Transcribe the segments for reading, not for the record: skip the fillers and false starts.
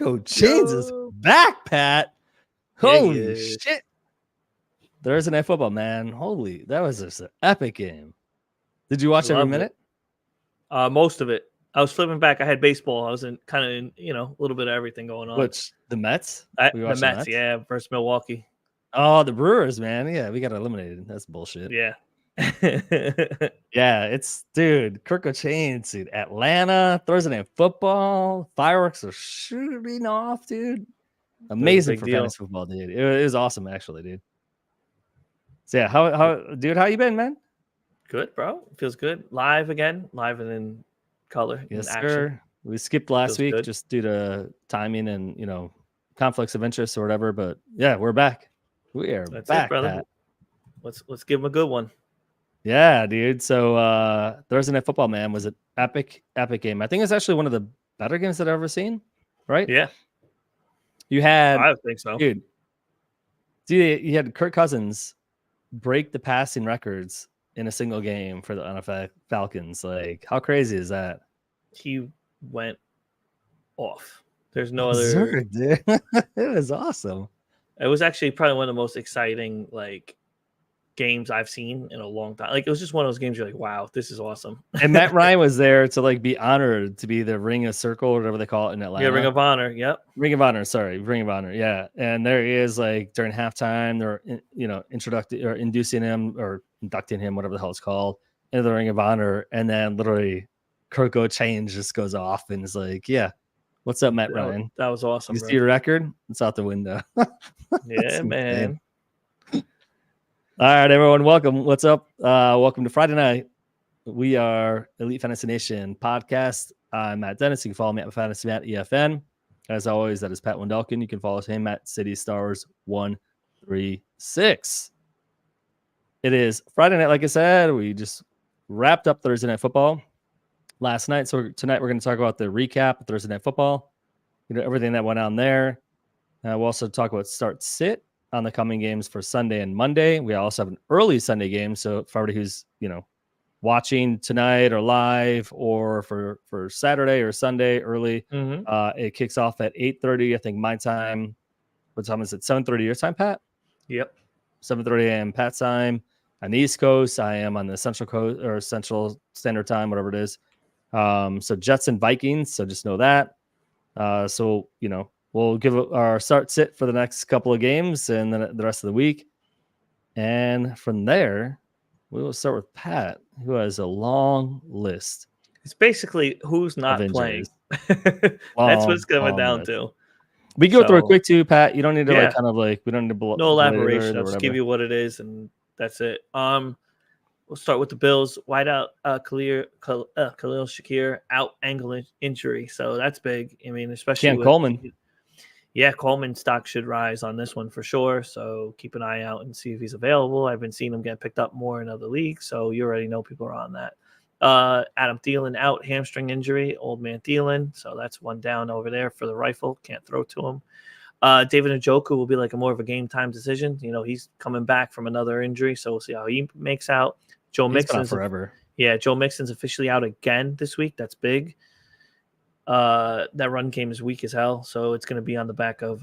Kirko Chains is back, Pat. Holy shit. Thursday Night Football, man. Holy, that was just an epic game. Did you watch every minute? Most of it. I was flipping back. I had baseball. I was in a little bit of everything going on. Which, the Mets? The Mets, yeah, versus Milwaukee. Oh, the Brewers, man. Yeah, we got eliminated. That's bullshit. Yeah. Yeah, dude, Kirko Chains, dude. Atlanta, Thursday Night Football. Fireworks are shooting off, dude. Amazing for fantasy football, dude. It was awesome, actually, dude. So yeah, how you been, man? Good, bro. Feels good. Live again, live and in color. Yes, in action. Sir. We skipped last week just due to timing and conflicts of interest or whatever. But yeah, we're back. We are back, brother. Pat. Let's give him a good one. Yeah, dude. So Thursday Night Football, man, was an epic game. I think it's actually one of the better games that I've ever seen. Right? Yeah. I think so, dude. You had Kirk Cousins break the passing records in a single game for the NFL Falcons. Like, how crazy is that? He went off. There's no other. Dude. It was awesome. It was actually probably one of the most exciting games I've seen in a long time. It was just one of those games you're like, wow, this is awesome. And Matt Ryan was there to be honored to be the Ring of Circle or whatever they call it in Atlanta. Yeah, Ring of Honor. Yep. Ring of Honor. Sorry, Ring of Honor. Yeah, and there he is during halftime. They're inducing him or inducting him, whatever the hell it's called, into the Ring of Honor, and then literally Kirko Chains just goes off and is like, "Yeah, what's up, Matt Ryan? That was awesome. You see your record? It's out the window." Yeah, man. All right, everyone. Welcome. What's up? Welcome to Friday night. We are Elite Fantasy Nation podcast. I'm Matt Dennis. You can follow me at Fantasy Matt EFN. As always, that is Pat Wendelkin. You can follow him at City Stars 136. It is Friday night, like I said. We just wrapped up Thursday Night Football last night. So tonight we're going to talk about the recap of Thursday Night Football. Everything that went on there. We'll also talk about start sit on the coming games for Sunday and Monday. We also have an early Sunday game. So for everybody who's, watching tonight or live or for Saturday or Sunday early, it kicks off at 8:30, I think my time. What time is it? 7:30 your time, Pat? Yep. 7:30 a.m. Pat's time. On the East Coast, I am on the Central Coast or Central Standard Time, whatever it is. So Jets and Vikings. So just know that. We'll give our start sit for the next couple of games and then the rest of the week. And from there, we will start with Pat, who has a long list. It's basically who's not playing. That's what it's coming down to. We go through it quick too, Pat. You don't need to we don't need to no elaboration. I'll just give you what it is, and that's it. We'll start with the Bills. Wideout Khalil Shakir out ankle injury, so that's big. I mean, especially with Coleman. Yeah, Coleman stock should rise on this one for sure. So keep an eye out and see if he's available. I've been seeing him get picked up more in other leagues, so you already know people are on that. Adam Thielen out, hamstring injury, old man Thielen. So that's one down over there for the rifle. Can't throw to him. David Njoku will be more of a game time decision. He's coming back from another injury, so we'll see how he makes out. Joe Mixon's forever. Yeah, Joe Mixon's officially out again this week. That's big. That run game is weak as hell, so it's going to be on the back of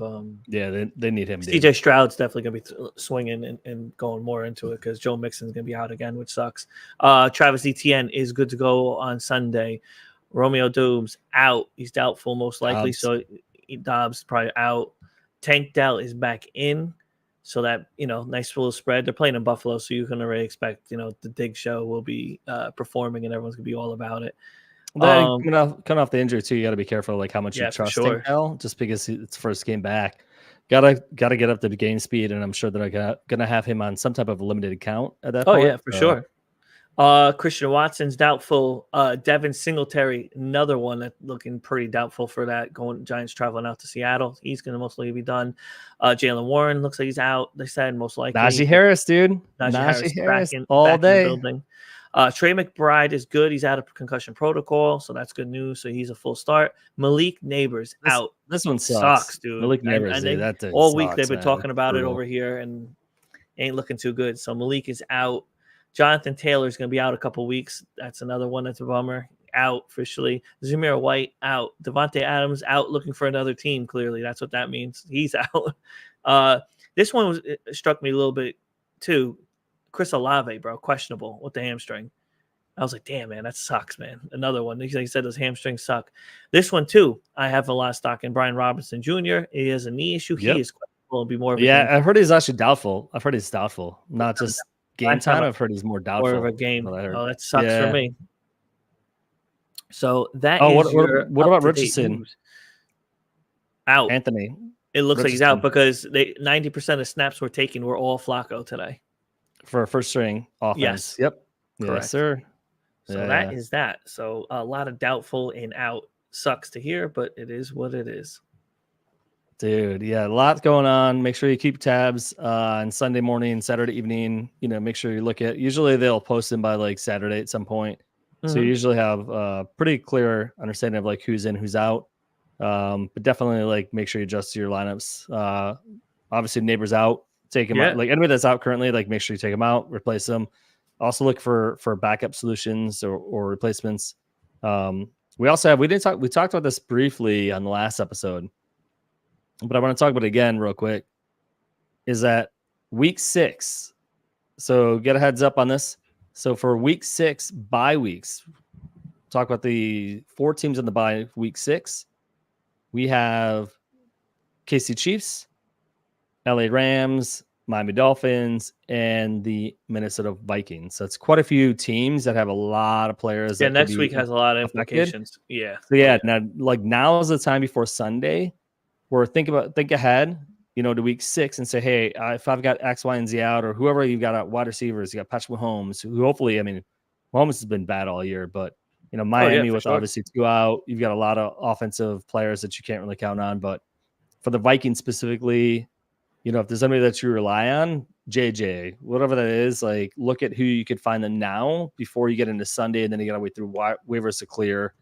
they need him. CJ Stroud's definitely going to be swinging and going more into it because Joe Mixon's going to be out again, which sucks. Travis Etienne is good to go on Sunday. Romeo Doubs out, he's doubtful most likely, so Dobbs probably out. Tank Dell is back in, so that nice little spread. They're playing in Buffalo, so you can already expect the Dig Show will be performing and everyone's going to be all about it. Coming off the injury too, you got to be careful how much you trust Tank Dell, just because it's first game back. Gotta get up to the game speed, and I'm sure that I'm gonna have him on some type of limited account at that point. Oh yeah, for sure. Christian Watson's doubtful. Devin Singletary, another one that's looking pretty doubtful for that. Giants traveling out to Seattle. He's gonna most likely be done. Jalen Warren looks like he's out. They said most likely. Najee Harris, dude. Najee Harris all day. In the building. Trey McBride is good. He's out of concussion protocol, so that's good news. So he's a full start. Malik Neighbors out. This one sucks, dude. Malik Neighbors, dude, all week they've been talking about it over here, and ain't looking too good. So Malik is out. Jonathan Taylor is going to be out a couple weeks. That's another one that's a bummer. out officially. Zamir White out. Devontae Adams out looking for another team. Clearly, that's what that means. He's out. This one struck me a little bit too. Chris Olave, bro, questionable with the hamstring. I was like, damn, man, that sucks, man. Another one. He said those hamstrings suck. This one, too, I have a lot of stock in Brian Robinson Jr. He has a knee issue. Yep. He is questionable and be more of a yeah. game. I've heard he's actually doubtful. I've heard he's doubtful, not just game time. I've heard he's more doubtful. More of a game. Oh, that sucks for me. So that is what about Richardson? Out. Anthony. It looks like he's out because 90% of snaps were taken were all Flacco today. For a first string offense. Yes. Yep. Correct. Yes, sir. So that is that. So a lot of doubtful and out. Sucks to hear, but it is what it is. Dude, yeah, a lot going on. Make sure you keep tabs on Sunday morning, Saturday evening. Make sure you look at. Usually they'll post them by like Saturday at some point, so you usually have a pretty clear understanding of like who's in, who's out. But definitely like make sure you adjust your lineups. Obviously, neighbors out, take them out. Like anybody that's out currently, like make sure you take them out, replace them. Also look for backup solutions or replacements. We talked about this briefly on the last episode, but I want to talk about it again real quick. Is that week 6? So get a heads up on this. So for week 6 bye weeks, talk about the 4 teams in the bye week 6. We have KC Chiefs, LA Rams, Miami Dolphins, and the Minnesota Vikings. So it's quite a few teams that have a lot of players. Yeah, next week has a lot of implications. Yeah. So now is the time before Sunday where think ahead, to week 6 and say, hey, if I've got X, Y, and Z out, or whoever you've got out wide receivers, you got Patrick Mahomes, who hopefully, Mahomes has been bad all year, but Miami with obviously 2 out, you've got a lot of offensive players that you can't really count on. But for the Vikings specifically, if there's somebody that you rely on, JJ, whatever that is, like look at who you could find them now before you get into Sunday, and then you got to wait through waivers to clear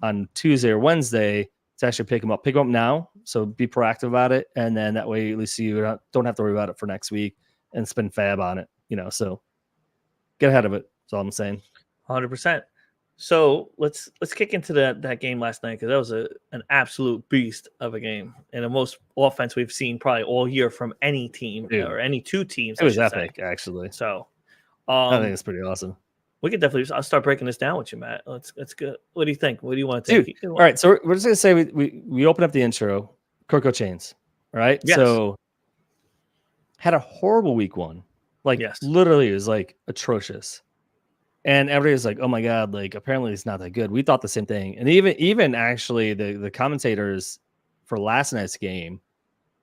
on Tuesday or Wednesday to actually pick them up. Pick them up now, so be proactive about it, and then that way at least you don't have to worry about it for next week and spend fab on it. So get ahead of it. That's all I'm saying. 100%. So let's kick into that game last night, because that was an absolute beast of a game and the most offense we've seen probably all year from any team. Dude, or any 2 teams. It was epic, actually. So I think it's pretty awesome. We could definitely. I'll start breaking this down with you, Matt. Let's go. What do you think? What do you want to take? All right, so we're just gonna say we open up the intro. Kirko Chains. All right. Yes. So had a horrible week 1. Literally it was like atrocious. And everybody was like, oh my God, like apparently it's not that good. We thought the same thing. And even actually the commentators for last night's game,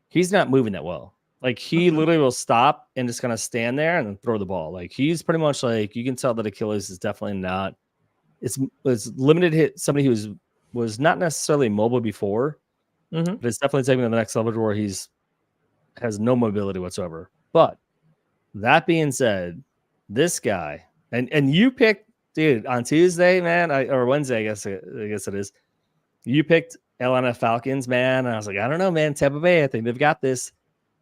he's not moving that well. Like he literally will stop and just kind of stand there and then throw the ball. Like he's pretty much like, you can tell that Achilles is definitely not, it's limited hit, somebody who was not necessarily mobile before, but it's definitely taking to the next level where has no mobility whatsoever. But that being said, this guy, and you picked, dude, on Tuesday, man, or Wednesday, I guess it is. You picked Atlanta Falcons, man. And I was like, I don't know, man. Tampa Bay, I think they've got this.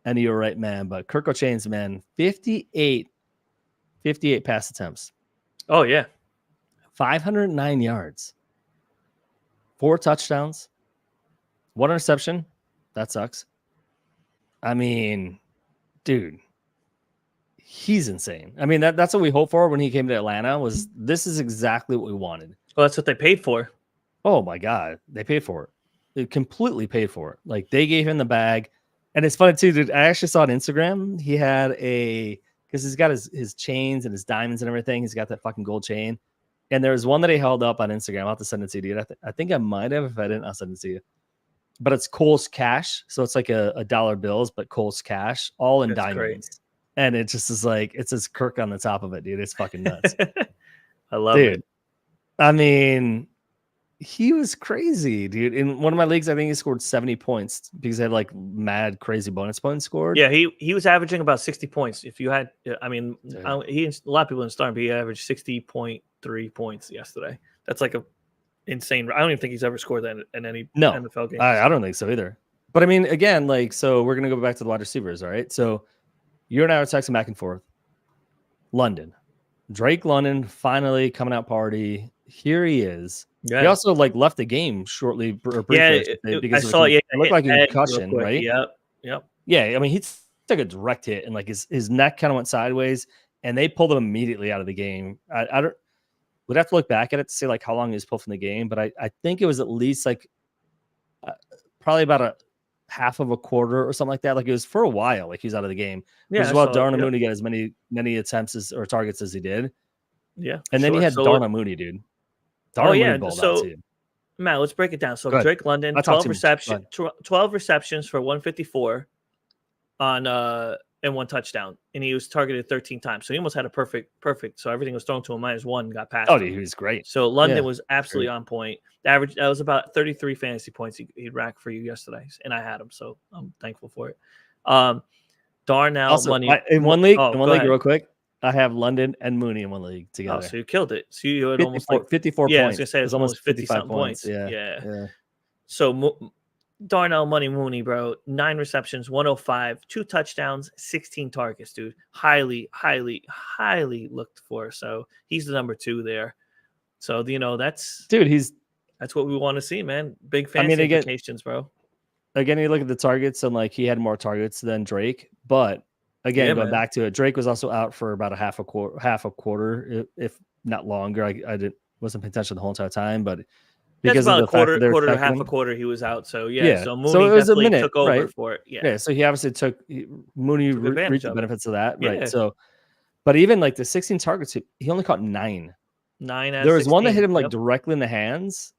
And you were right, man. But Kirko Chains, man, 58 pass attempts. Oh, yeah. 509 yards. 4 touchdowns. 1 interception. That sucks. I mean, dude. He's insane. I mean, that's what we hoped for when he came to Atlanta. Was this is exactly what we wanted. Well, that's what they paid for. Oh my God, they paid for it. They completely paid for it. Like they gave him the bag, and it's funny too, dude. I actually saw on Instagram he had because he's got his chains and his diamonds and everything. He's got that fucking gold chain, and there was one that he held up on Instagram. I'll have to send it to you, dude. I think I might have. If I didn't, I'll send it to you. But it's Kohl's Cash, so it's like a dollar bills, but Kohl's Cash, all in diamonds. Great. And it just is like, it says Kirk on the top of it, dude. It's fucking nuts. I love it. I mean, he was crazy, dude. In one of my leagues, I think he scored 70 points because they had like mad, crazy bonus points scored. Yeah, he was averaging about 60 points. If you had, a lot of people in Starm, he averaged 60.3 points yesterday. That's like a insane. I don't even think he's ever scored that in any NFL game. I don't think so either. But I mean, again, like, so we're going to go back to the wide receivers. All right. So you and I were texting back and forth. Drake London finally coming out party. here he is. Yeah. He also like left the game shortly or briefly, Yeah, I should say, I because of saw it. Yeah, it looked hit like a head real concussion, quick. right? Yep. Yeah, I mean, he took a direct hit and like his neck kind of went sideways, and they pulled him immediately out of the game. I don't would have to look back at it to see like how long he was pulled from the game, but I think it was at least like probably about a half of a quarter or something like that. Like it was for a while, like he's out of the game. Which Yeah, is I why saw it. Darnell Yep. Mooney got as many attempts or targets as he did. Yeah, And then sure. you had So, Darnell Mooney, dude. oh Darnell Mooney yeah. balled out So too. Matt, let's break it down. So Good. Drake London, I talked too much. Go 12 receptions for 154 on and 1 touchdown, and he was targeted 13 times. So he almost had a perfect. So everything was thrown to him -1, got past Oh, him. dude, he was great. So London Yeah, was absolutely on point. The average that was about 33 fantasy points he'd racked for you yesterday, and I had him, so I'm thankful for it. Darnell Also, Money in one league, go ahead. real quick, I have London and Mooney in one league Oh, together. so you killed it. So you had almost 54 yeah, I was points. gonna say It it's was almost 50 something points. points. Yeah. So Darnell Money Mooney, bro, 9 receptions, 105, 2 touchdowns, 16 targets, dude. Highly looked for. So he's the number 2 there. So that's Dude, that's what we want to see, man. Big fantasy implications, bro. Again, you look at the targets and like he had more targets than Drake, but again, going back to it, Drake was also out for about a half a quarter, if not longer. I wasn't paying attention the whole entire time, but That's because of about a the fact that they're quarter to half a tackling, quarter he was out. So yeah. So So Mooney it was a definitely minute, took over right? for it. Yeah. Yeah. So he obviously Mooney Took advantage reaped the of it. benefits of that, right? Yeah. So, but even like the 16 targets, he only caught 9. 9 out of There was 16. one that hit him like Yep. directly in the hands.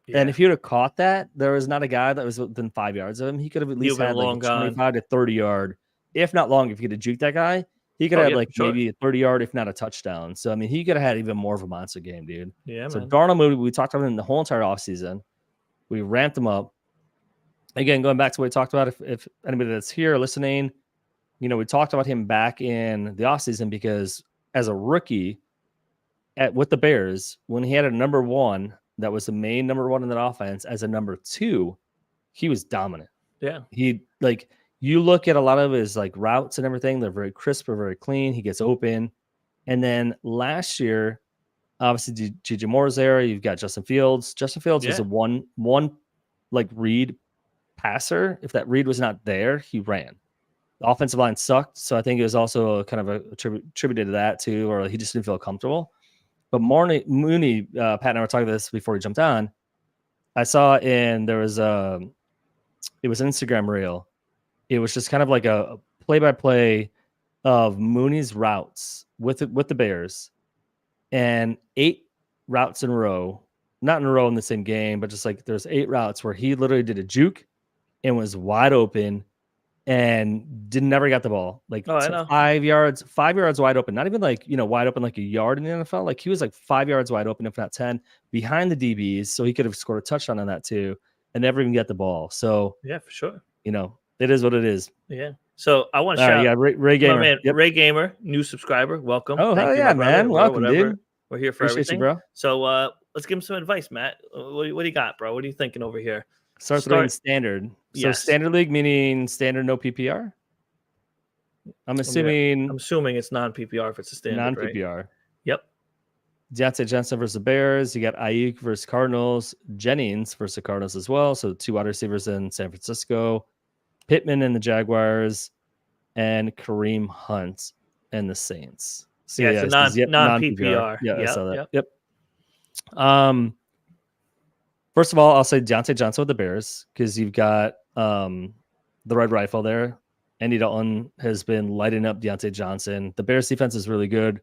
Yeah. And if he would have caught that, there was not a guy that was within 5 yards of him. He could have at least had like a 25 to 30 yard, if not long. If he could have juked that guy, he could have had like maybe a 30 yard, if not a touchdown. So I mean, he could have had even more of a monster game, dude. Yeah, so man. Darnell Mooney, we talked about him the whole entire offseason. We ramped him up. Again, going back to what we talked about, if anybody that's here listening, we talked about him back in the offseason because as a rookie with the Bears, when he had a number 1 that was the main number 1 in that offense, as a number 2, he was dominant. Yeah. He like you look at a lot of his like routes and everything, they're very crisp or very clean. He gets open. And then last year, obviously DJ Moore's there. You've got Justin Fields. Justin Fields was a one like read passer. If that read was not there, he ran. The offensive line sucked. So I think it was also kind of attributed to that too, or he just didn't feel comfortable. But Mooney, Pat and I were talking about this before he jumped on. I saw it was an Instagram reel. It was just kind of like a play-by-play of Mooney's routes with the Bears, and 8 routes in a row, not in a row in the same game, but just like there's 8 routes where he literally did a juke and was wide open and never got the ball. Like 5 yards wide open. Not even like, wide open like a yard in the NFL. Like he was like 5 yards wide open, if not 10, behind the DBs. So he could have scored a touchdown on that too and never even get the ball. So yeah, for sure. It is what it is. Yeah. So I want to shout out Ray Gamer. My man, Ray Gamer, new subscriber. Welcome. Oh, hell yeah, man. Welcome, dude. We're here for Appreciate everything. You, bro. So let's give him some advice, Matt. What do you got, bro? What are you thinking over here? Start the standard. So standard league meaning standard no PPR? I'm assuming it's non-PPR if it's a standard. Non-PPR. Right? Yep. Deontay Johnson versus the Bears. You got Ayuk versus Cardinals. Jennings versus the Cardinals as well. So 2 wide receivers in San Francisco. Pittman and the Jaguars. And Kareem Hunt and the Saints. So yeah, it's non-PPR. Yeah, I saw that. Yep. First of all, I'll say Deontay Johnson with the Bears because you've got the Red Rifle there. Andy Dalton has been lighting up Deontay Johnson. The Bears defense is really good.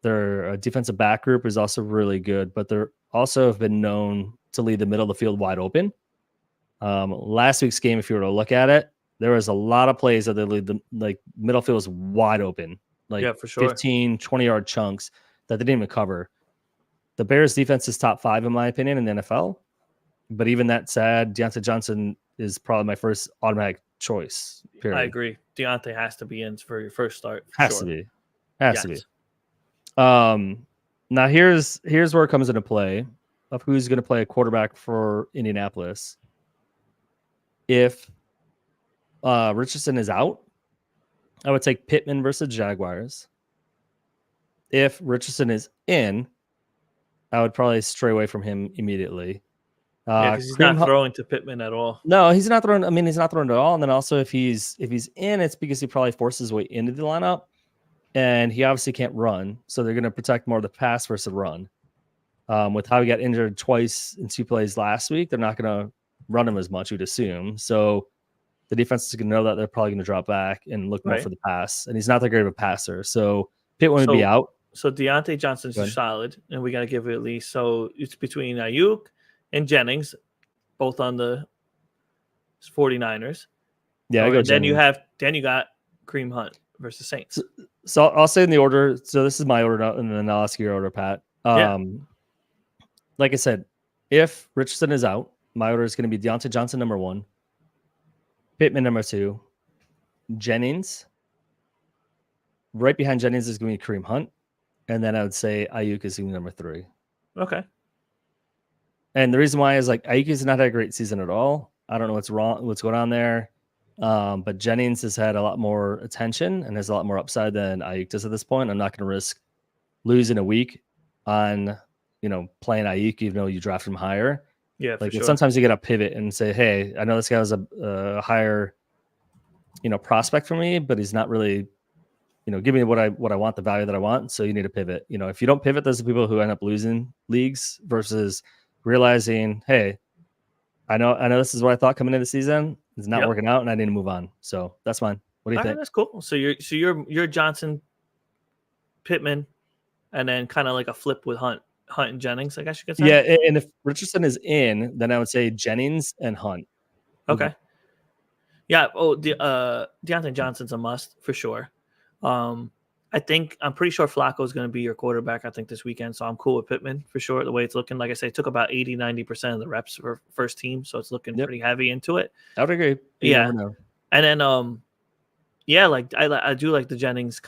Their defensive back group is also really good, but they're also have been known to leave the middle of the field wide open. Last week's game, if you were to look at it, there was a lot of plays that they leave the middle field was wide open, for sure. 15, 20-yard chunks that they didn't even cover. The Bears defense is top 5 in my opinion in the NFL. But even that said, Deontay Johnson is probably my first automatic choice. Period. I agree. Deontay has to be in for your first start. Has to be. Now here's where it comes into play of who's going to play a quarterback for Indianapolis. If Richardson is out, I would take Pittman versus Jaguars. If Richardson is in, I would probably stray away from him immediately. Yeah, because he's Kareem not throwing to Pittman at all. No, he's not throwing. I mean, he's not throwing at all. And then also, if he's in, it's because he probably forces his way into the lineup, and he obviously can't run. So they're going to protect more of the pass versus the run. With how he got injured twice in 2 plays last week, they're not going to run him as much, you'd assume. So the defense is going to know that they're probably going to drop back and look more for the pass. And he's not that great of a passer. So Pitt wouldn't be out. So Deontay Johnson's solid, and we got to give it at least. So it's between Ayuk and Jennings, both on the 49ers. Yeah, I go then you got Kareem Hunt versus Saints. So I'll say in the order. So this is my order, and then I'll ask your order, Pat. Like I said, if Richardson is out, my order is going to be Deontay Johnson number 1, Pittman number 2, Jennings. Right behind Jennings is going to be Kareem Hunt, and then I would say Ayuk is going to be number 3. Okay. And the reason why is like Ayuk has not had a great season at all. I don't know what's going on there. But Jennings has had a lot more attention and has a lot more upside than Ayuk does at this point. I'm not going to risk losing a week on, playing Ayuk, even though you draft him higher. Yeah, like sure. Sometimes you got to pivot and say, hey, I know this guy was a higher, prospect for me, but he's not really, give me what I want, the value that I want. So you need to pivot. If you don't pivot, those are people who end up losing leagues versus realizing, hey, I know this is what I thought coming into the season. It's not working out, and I need to move on. So that's fine. What do you think? That's cool. So you're Johnson, Pittman, and then kind of like a flip with Hunt and Jennings, I guess you could say. Yeah, and if Richardson is in, then I would say Jennings and Hunt. Okay. Yeah. Oh, Deontay Johnson's a must for sure. I'm pretty sure Flacco is going to be your quarterback, I think, this weekend. So I'm cool with Pittman for sure. The way it's looking, like I say, it took about 80-90% of the reps for first team. So it's looking pretty heavy into it. I would agree. And then, I do like the Jennings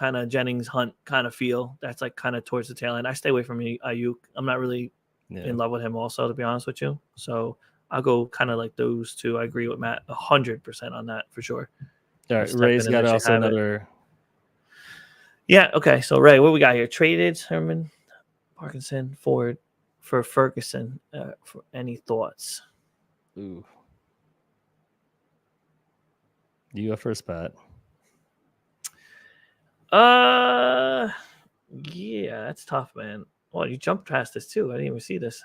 Hunt kind of feel. That's like kind of towards the tail end. I stay away from Ayuk. I'm not really in love with him also, to be honest with you. So I'll go kind of like those two. I agree with Matt 100% on that for sure. All right. Ray's got also another. Yeah. Okay. So Ray, what we got here? Traded Herman, Parkinson, Ford for Ferguson. For any thoughts? Ooh. You go first, Pat. Yeah, that's tough, man. Well, you jumped past this too. I didn't even see this.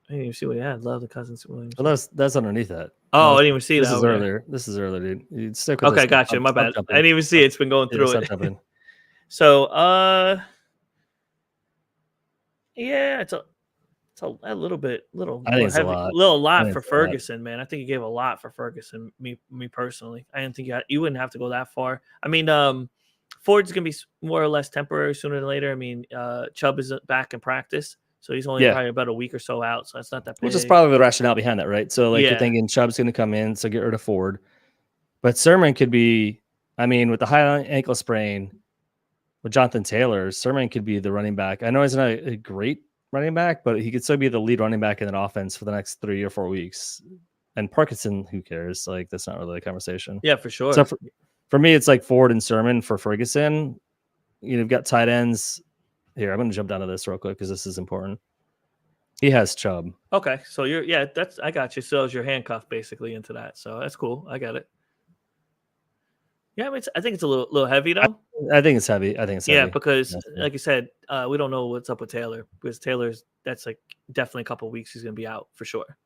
I didn't even see what he had. Love the Cousins Williams. Well, that's underneath that. Oh, I didn't even see that. This is earlier. This is earlier, dude. Okay, gotcha. My bad. I didn't even see it. It's been going through it. So, yeah, it's a little bit, I think it's heavy, a lot for Ferguson, man. I think you gave a lot for Ferguson. Me personally, I didn't think you wouldn't have to go that far. I mean, Ford's gonna be more or less temporary sooner than later. I mean, Chubb is back in practice, so he's only probably about a week or so out. So that's not that big. Which is probably the rationale behind that, right? So you're thinking Chubb's gonna come in, so get rid of Ford, but Sermon could be. I mean, with the high ankle sprain. With Jonathan Taylor, Sermon could be the running back. I know he's not a great running back, but he could still be the lead running back in an offense for the next 3 or 4 weeks. And Parkinson, who cares? Like, that's not really a conversation. Yeah, for sure. So for me, it's like Ford and Sermon for Ferguson. You've got tight ends. Here, I'm going to jump down to this real quick because this is important. He has Chubb. Okay, so I got you. So your handcuff basically into that. So that's cool. I got it. Yeah, I think it's a little heavy though. I think it's heavy. Yeah, because like you said, we don't know what's up with Taylor because that's like definitely a couple of weeks he's going to be out for sure.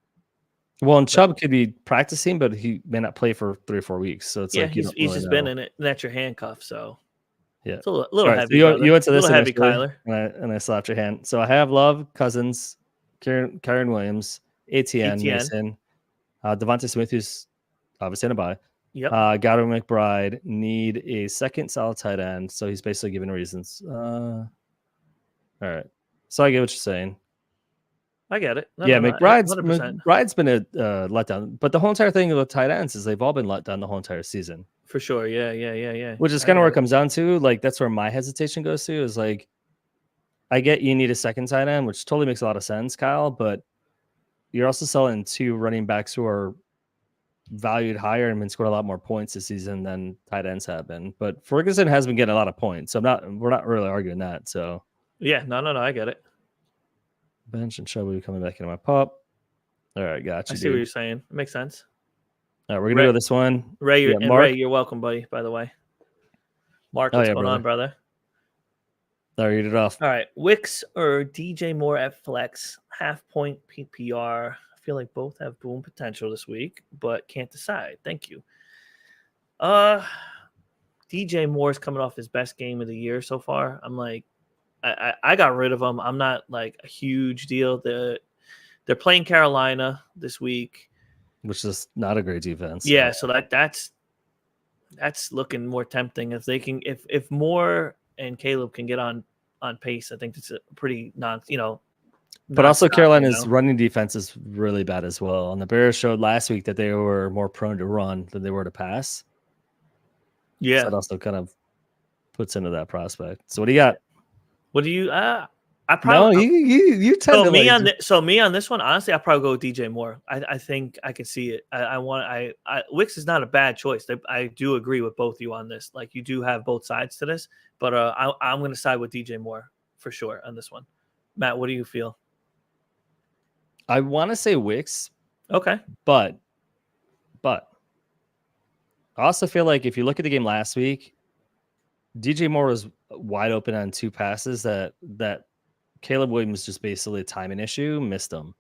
Well, and Chubb could be practicing, but he may not play for 3 or 4 weeks. So it's he's just been in it, and that's your handcuff. So it's a little heavy. So you went to this heavy, Kyler, and I slapped your hand. So I have Love, Cousins, Kyren Williams, ATN, Mason, Devontae Smith, who's obviously in a bye. Yep. Godwin McBride need a second solid tight end, so he's basically giving reasons. All right, so I get what you're saying. I get it. McBride's been a letdown, but the whole entire thing with tight ends is they've all been let down the whole entire season. For sure, yeah. Which is kind of where it comes down to. Like that's where my hesitation goes to is like, I get you need a second tight end, which totally makes a lot of sense, Kyle, but you're also selling 2 running backs who are valued higher and been scored a lot more points this season than tight ends have been. But Ferguson has been getting a lot of points, so we're not really arguing that. So yeah, no, I get it. Bench and Shelby coming back into my pup. All right, got I you, see what dude. you're saying. It makes sense. All right, we're gonna go this one. Ray, Yeah, and Mark. Ray, you're welcome, buddy. By the way, Mark, Oh what's yeah, going brother. on, brother? All right, read it off. All right, Wicks or DJ Moore at flex, half point PPR. I feel like both have boom potential this week, but can't decide. Thank you. DJ Moore's coming off his best game of the year so far. I'm like, I got rid of him. I'm not like a huge deal. They're playing Carolina this week, which is not a great defense. Yeah, so that's looking more tempting if they can. If Moore and Caleb can get on pace, I think it's a pretty But also Carolina's you know? running defense is really bad as well. And the Bears showed last week that they were more prone to run than they were to pass. Yeah, so that also kind of puts into that prospect. So what do you got? What do you? I probably you tend to me on this one. Honestly, I probably go with DJ Moore. I think I can see it. Wicks is not a bad choice. I do agree with both of you on this. Like you do have both sides to this, but I'm going to side with DJ Moore for sure on this one. Matt, what do you feel? I want to say Wicks. Okay, but I also feel like if you look at the game last week, DJ Moore was wide open on 2 passes that Caleb Williams just basically a timing issue, missed them.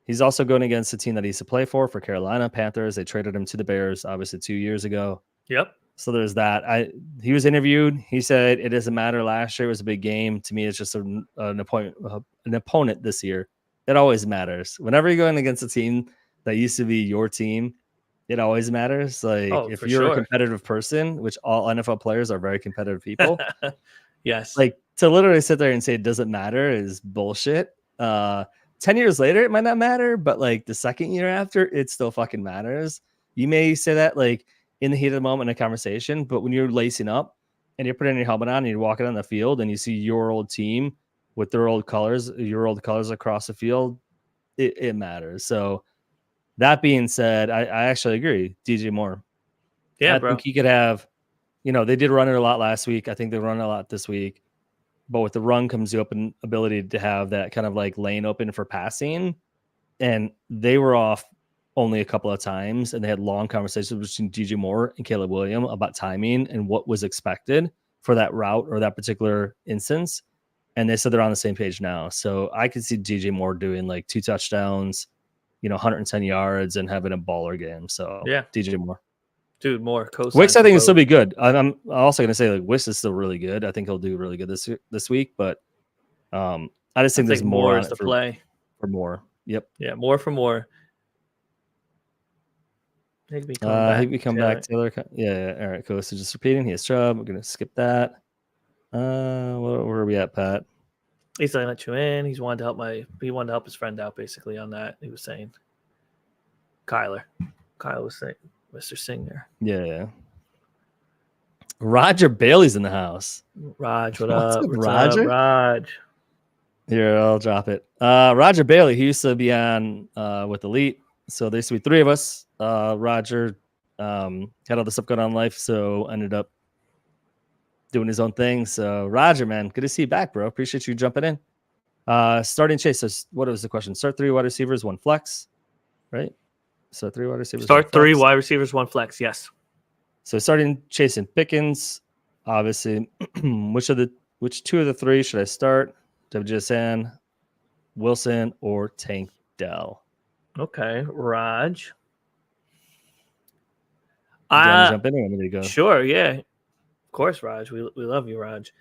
He's also going against a team that he used to play for Carolina Panthers. They traded him to the Bears, obviously 2 years ago. Yep. So there's that. He was interviewed. He said it doesn't matter. Last year was a big game. To me, it's just an opponent this year. It always matters. Whenever you're going against a team that used to be your team, it always matters. Like if you're a competitive person, which all NFL players are very competitive people. Yes. Like to literally sit there and say it doesn't matter is bullshit. 10 years later, it might not matter, but like the second year after, it still fucking matters. You may say that like in the heat of the moment in a conversation, but when you're lacing up and you're putting your helmet on and you're walking on the field and you see your old team with their old colors, your old colors across the field, it matters. So that being said, I actually agree. DJ Moore. Yeah, I bro. think he could have, they did run it a lot last week. I think they run a lot this week. But with the run comes the open ability to have that kind of like lane open for passing. And they were off only a couple of times, and they had long conversations between DJ Moore and Caleb Williams about timing and what was expected for that route or that particular instance. And they said they're on the same page now. So I could see DJ Moore doing like 2 touchdowns, 110 yards and having a baller game. So yeah, DJ Moore. Dude, Moore. Wicks, I think, will still be good. I'm also going to say like Wicks is still really good. I think he'll do really good this week. But I just think there's more is the play for Moore. Yep. Yeah, more for Moore. Higby come back. Taylor. Yeah. All right, cool. So just repeating. He has Chubb. We're going to skip that. Where are we at, Pat? He's like, let you in. He wanted to help his friend out basically on that. He was saying Kyle was saying Mr. Singer. Yeah. Roger Bailey's in the house. Raj, what up? What's Roger? up, Raj? Here, I'll drop it. Roger Bailey, he used to be on with Elite. So there used to be 3 of us. Roger had all this stuff going on in life, so ended up doing his own thing. So Roger, man, good to see you back, bro. Appreciate you jumping in. Starting chase. So what was the question? Start 3 wide receivers, 1 flex, right? So 3 wide receivers. Start 3 wide receivers, 1 flex. Yes. So starting chasing Pickens, obviously. which 2 of the 3 should I start? WJSN, Wilson, or Tank Dell? Okay, Raj. Do you want to jump in or want me to go? Sure, yeah. Of course, Raj. We love you, Raj.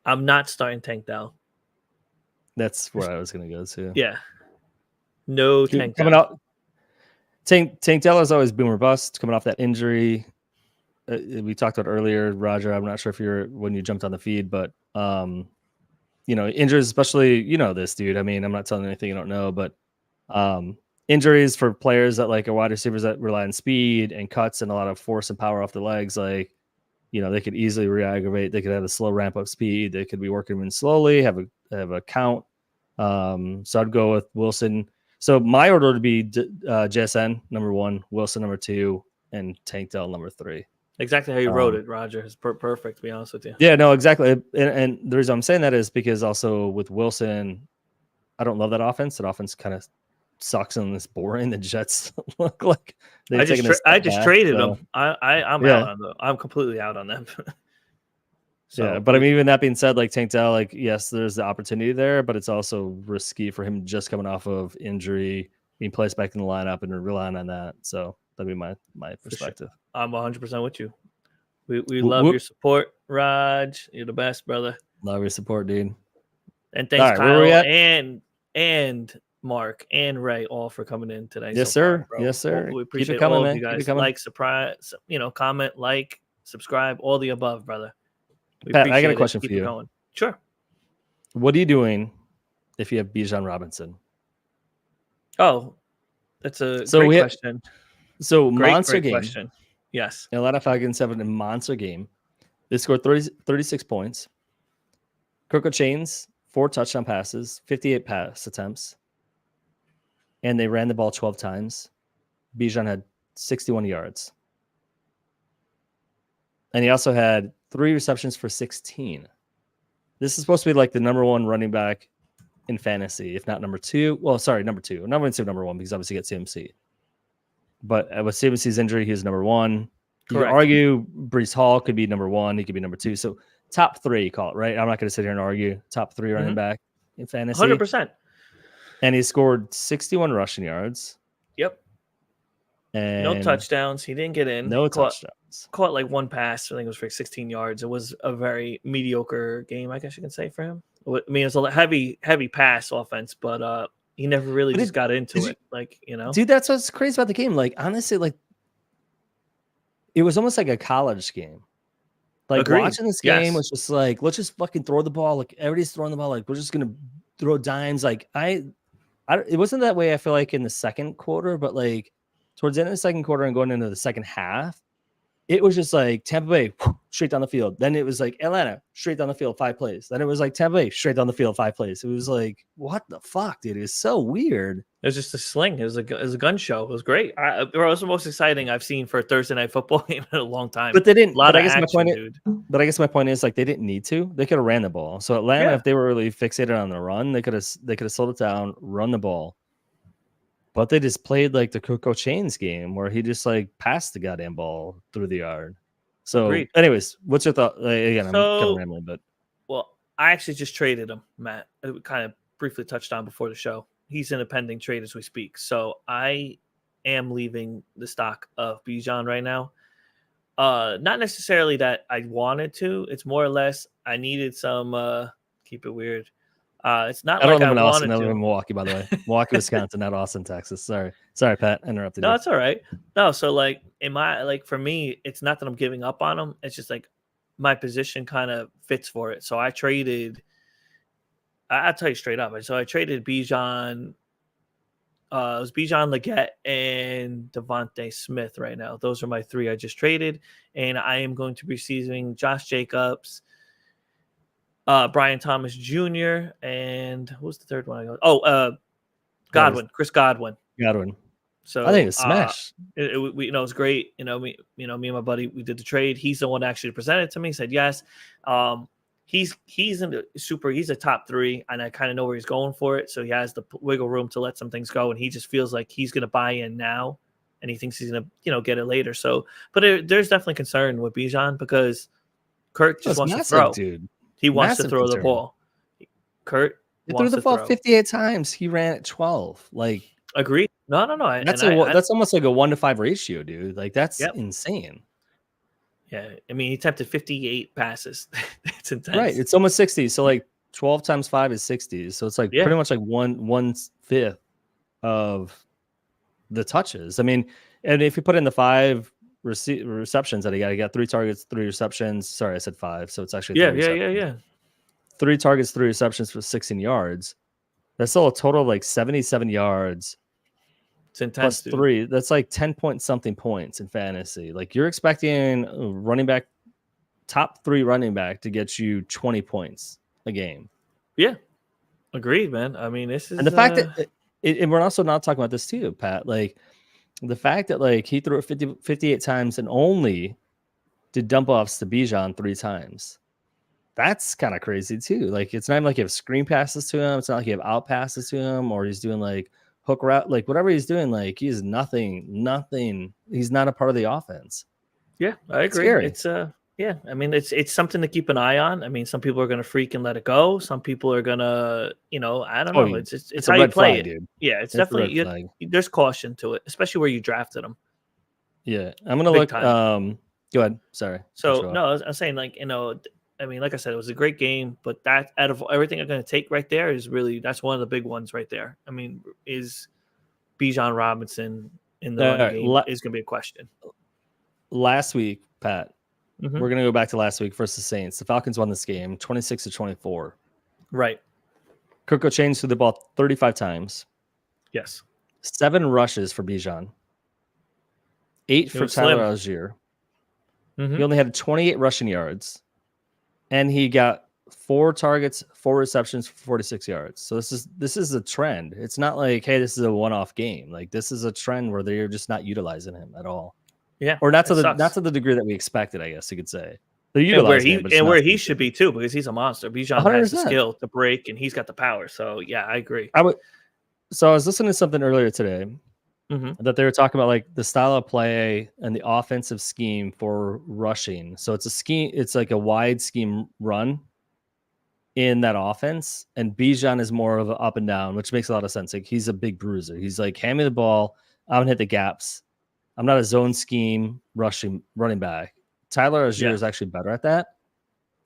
I'm not starting Tank Dell. That's where I was going to go to. Yeah. No Tank coming out. Tank Dell is always boom or bust. Coming off that injury, we talked about earlier, Roger. I'm not sure if you're when you jumped on the feed, but injuries, especially this dude. I mean, I'm not telling you anything you don't know, but injuries for players that like are wide receivers that rely on speed and cuts and a lot of force and power off the legs, like they could easily re-aggravate. They could have a slow ramp up speed. They could be working in slowly, have a count. So I'd go with Wilson. So my order would be JSN number 1, Wilson number 2, and Tank Dell number 3. Exactly how you wrote it, Roger. It's perfect, to be honest with you. Yeah, no, exactly. And the reason I'm saying that is because also with Wilson, I don't love that offense. That offense kind of sucks and it's boring. The Jets look like they've I just taken a I step just back. traded So, them. I'm yeah. out on them. I'm completely out on them. Yeah, So but I mean, even that being said, like Tank Dell, like yes, there's the opportunity there, but it's also risky for him just coming off of injury, being placed back in the lineup, and relying on that. So that'd be my for sure, perspective. I'm 100% with you. We Whoop, love whoop. your support, Raj. You're the best, brother. Love your support, dude. And All thanks, right, where were we Kyle at? and Mark and Ray, all for coming in today. Yes, So far, sir. bro. Yes, sir. We Keep appreciate it coming, all of man. you Keep it guys. coming. Like, surprise, comment, like, subscribe, all the above, brother. We Pat, I got a appreciate it. question for Keep it you. going. Sure. What are you doing if you have Bijan Robinson? Oh, that's a So great question. monster Great game. question. Yes. Atlanta Falcons have a monster game. They scored 36 points. Kirko Chains, 4 touchdown passes, 58 pass attempts, and they ran the ball 12 times. Bijan had 61 yards. And he also had 3 receptions for 16. This is supposed to be like the number 1 running back in fantasy, if not number 2. Well, sorry, number 2. I'm not going to say number 1 because obviously you get CMC. But with CMC's injury, he's number 1. You could argue Brees Hall could be number 1. He could be number 2. So top 3, call it, right? I'm not going to sit here and argue top 3 running back in fantasy. 100%. And he scored 61 rushing yards. Yep. And no touchdowns. He didn't get in. No touchdowns. Caught like 1 pass. I think it was for 16 yards. It was a very mediocre game, I guess you can say, for him. I mean, it's a heavy pass offense, but he never really just got into it. Dude, that's what's crazy about the game. Like, honestly, like, it was almost like a college game. Like, Agreed. watching this game was just like, let's just fucking throw the ball. Like, everybody's throwing the ball. Like, we're just going to throw dimes. Like, it wasn't that way, I feel like, in the second quarter, but like towards the end of the second quarter and going into the second half, it was just like Tampa Bay straight down the field. Then it was like Atlanta straight down the field, 5 plays. Then it was like Tampa Bay straight down the field, 5 plays. It was like, what the fuck, dude? It was so weird. It was just a sling. It was a gun show. It was great. It was the most exciting I've seen for a Thursday night football game in a long time. But they didn't. I guess my point is, like, they didn't need to. They could have ran the ball. So Atlanta, if they were really fixated on the run, they could have slowed it down, run the ball. But they just played like the Kirko Chains game where he just like passed the goddamn ball through the yard. So, anyways, what's your thought? Again, I'm kind of rambling, but I actually just traded him, Matt. I kind of briefly touched on before the show. He's in a pending trade as we speak. So I am leaving the stock of Bijan right now. Not necessarily that I wanted to. It's more or less I needed some. Keep it weird. It's not like I wanted Austin, to. I live in Milwaukee, by the way. Milwaukee, Wisconsin, not Austin, Texas. Sorry, Pat, interrupted. No, it's all right. No, so like for me, it's not that I'm giving up on him. It's just like my position kind of fits for it. So I traded. I'll tell you straight up. So I traded Bijan. It was Bijan Leggett and Devontae Smith right now. Those are my 3 I just traded, and I am going to be receiving Josh Jacobs, Brian Thomas Jr. and who's the third one? Godwin, Chris Godwin. So I think it's smash. It's great. Me and my buddy, we did the trade. He's the one that actually presented it to me. Said yes. He's in the he's a top 3, and I kind of know where he's going for it. So he has the wiggle room to let some things go, and he just feels like he's going to buy in now, and he thinks he's going to get it later. So, but there's definitely concern with Bijan because Kurt just wants to throw. Dude. He wants to throw the ball. Kurt threw the ball 58 times. He ran at 12. Like, agreed. No. That's almost like a 1-to-5 ratio, dude. Like, that's insane. Yeah, I mean, he attempted 58 passes. It's intense. Right, it's almost 60. So like 12 times 5 is 60. So it's like pretty much like 1/5 of the touches. I mean, and if you put in the 5 receptions that he got 3 targets, 3 receptions. Sorry, I said 5. So it's actually 3 targets, 3 receptions for 16 yards. That's still a total of like 77 yards. It's intense. Plus 3. That's like 10 point something points in fantasy. Like, you're expecting top 3 running back to get you 20 points a game. Yeah, agreed, man. I mean, this is and the fact that, and we're also not talking about this too, Pat. Like, the fact that like he threw it 58 times and only did dump offs to Bijan 3 times. That's kind of crazy too. Like it's not even like you have screen passes to him. It's not like you have out passes to him, or he's doing like hook route, like whatever he's doing. Like he's nothing. He's not a part of the offense. Yeah, I agree. Scary. It's yeah, I mean it's something to keep an eye on. I mean, some people are gonna freak and let it go. Some people are gonna, I don't know. It's a how you red play flag, it. dude. Yeah, it's It's a red definitely flag. there's caution to it, especially where you drafted them. Yeah, I'm gonna Big look. time. Go ahead. Sorry. Cut So you off. no, I was saying like I mean, like I said, it was a great game, but that out of everything I'm going to take right there is really that's one of the big ones right there. I mean, is Bijan Robinson in the All run right. game is going to be a question. Last week, Pat, Mhm. we're gonna go back to last week versus Saints. The Falcons won this game 26-24. Right. Kirk Cousins threw the ball 35 times, Yes. 7 rushes for Bijan, 8 It for was Tyler slim. Algier. He Mhm. only had 28 rushing yards, and he got 4 targets, 4 receptions for 46 yards. So this is a trend. It's not like, hey, this is a one-off game. Like this is a trend where they're just not utilizing him at all, Yeah. or not It sucks. to the degree that we expected. I guess you could say they're And utilizing him, but it's not where to he the should be too, because he's a monster. Bijan has the 100%. skill to break, and he's got the power. So yeah, I agree. I would. So I was listening to something earlier today Mhm. that they were talking about like the style of play and the offensive scheme for rushing. So it's a scheme. It's like a wide scheme run in that offense, and Bijan is more of an up and down, which makes a lot of sense. Like he's a big bruiser. He's like, hand me the ball, I'm gonna hit the gaps. I'm not a zone scheme running back. Tyler Algier Yeah. is actually better at that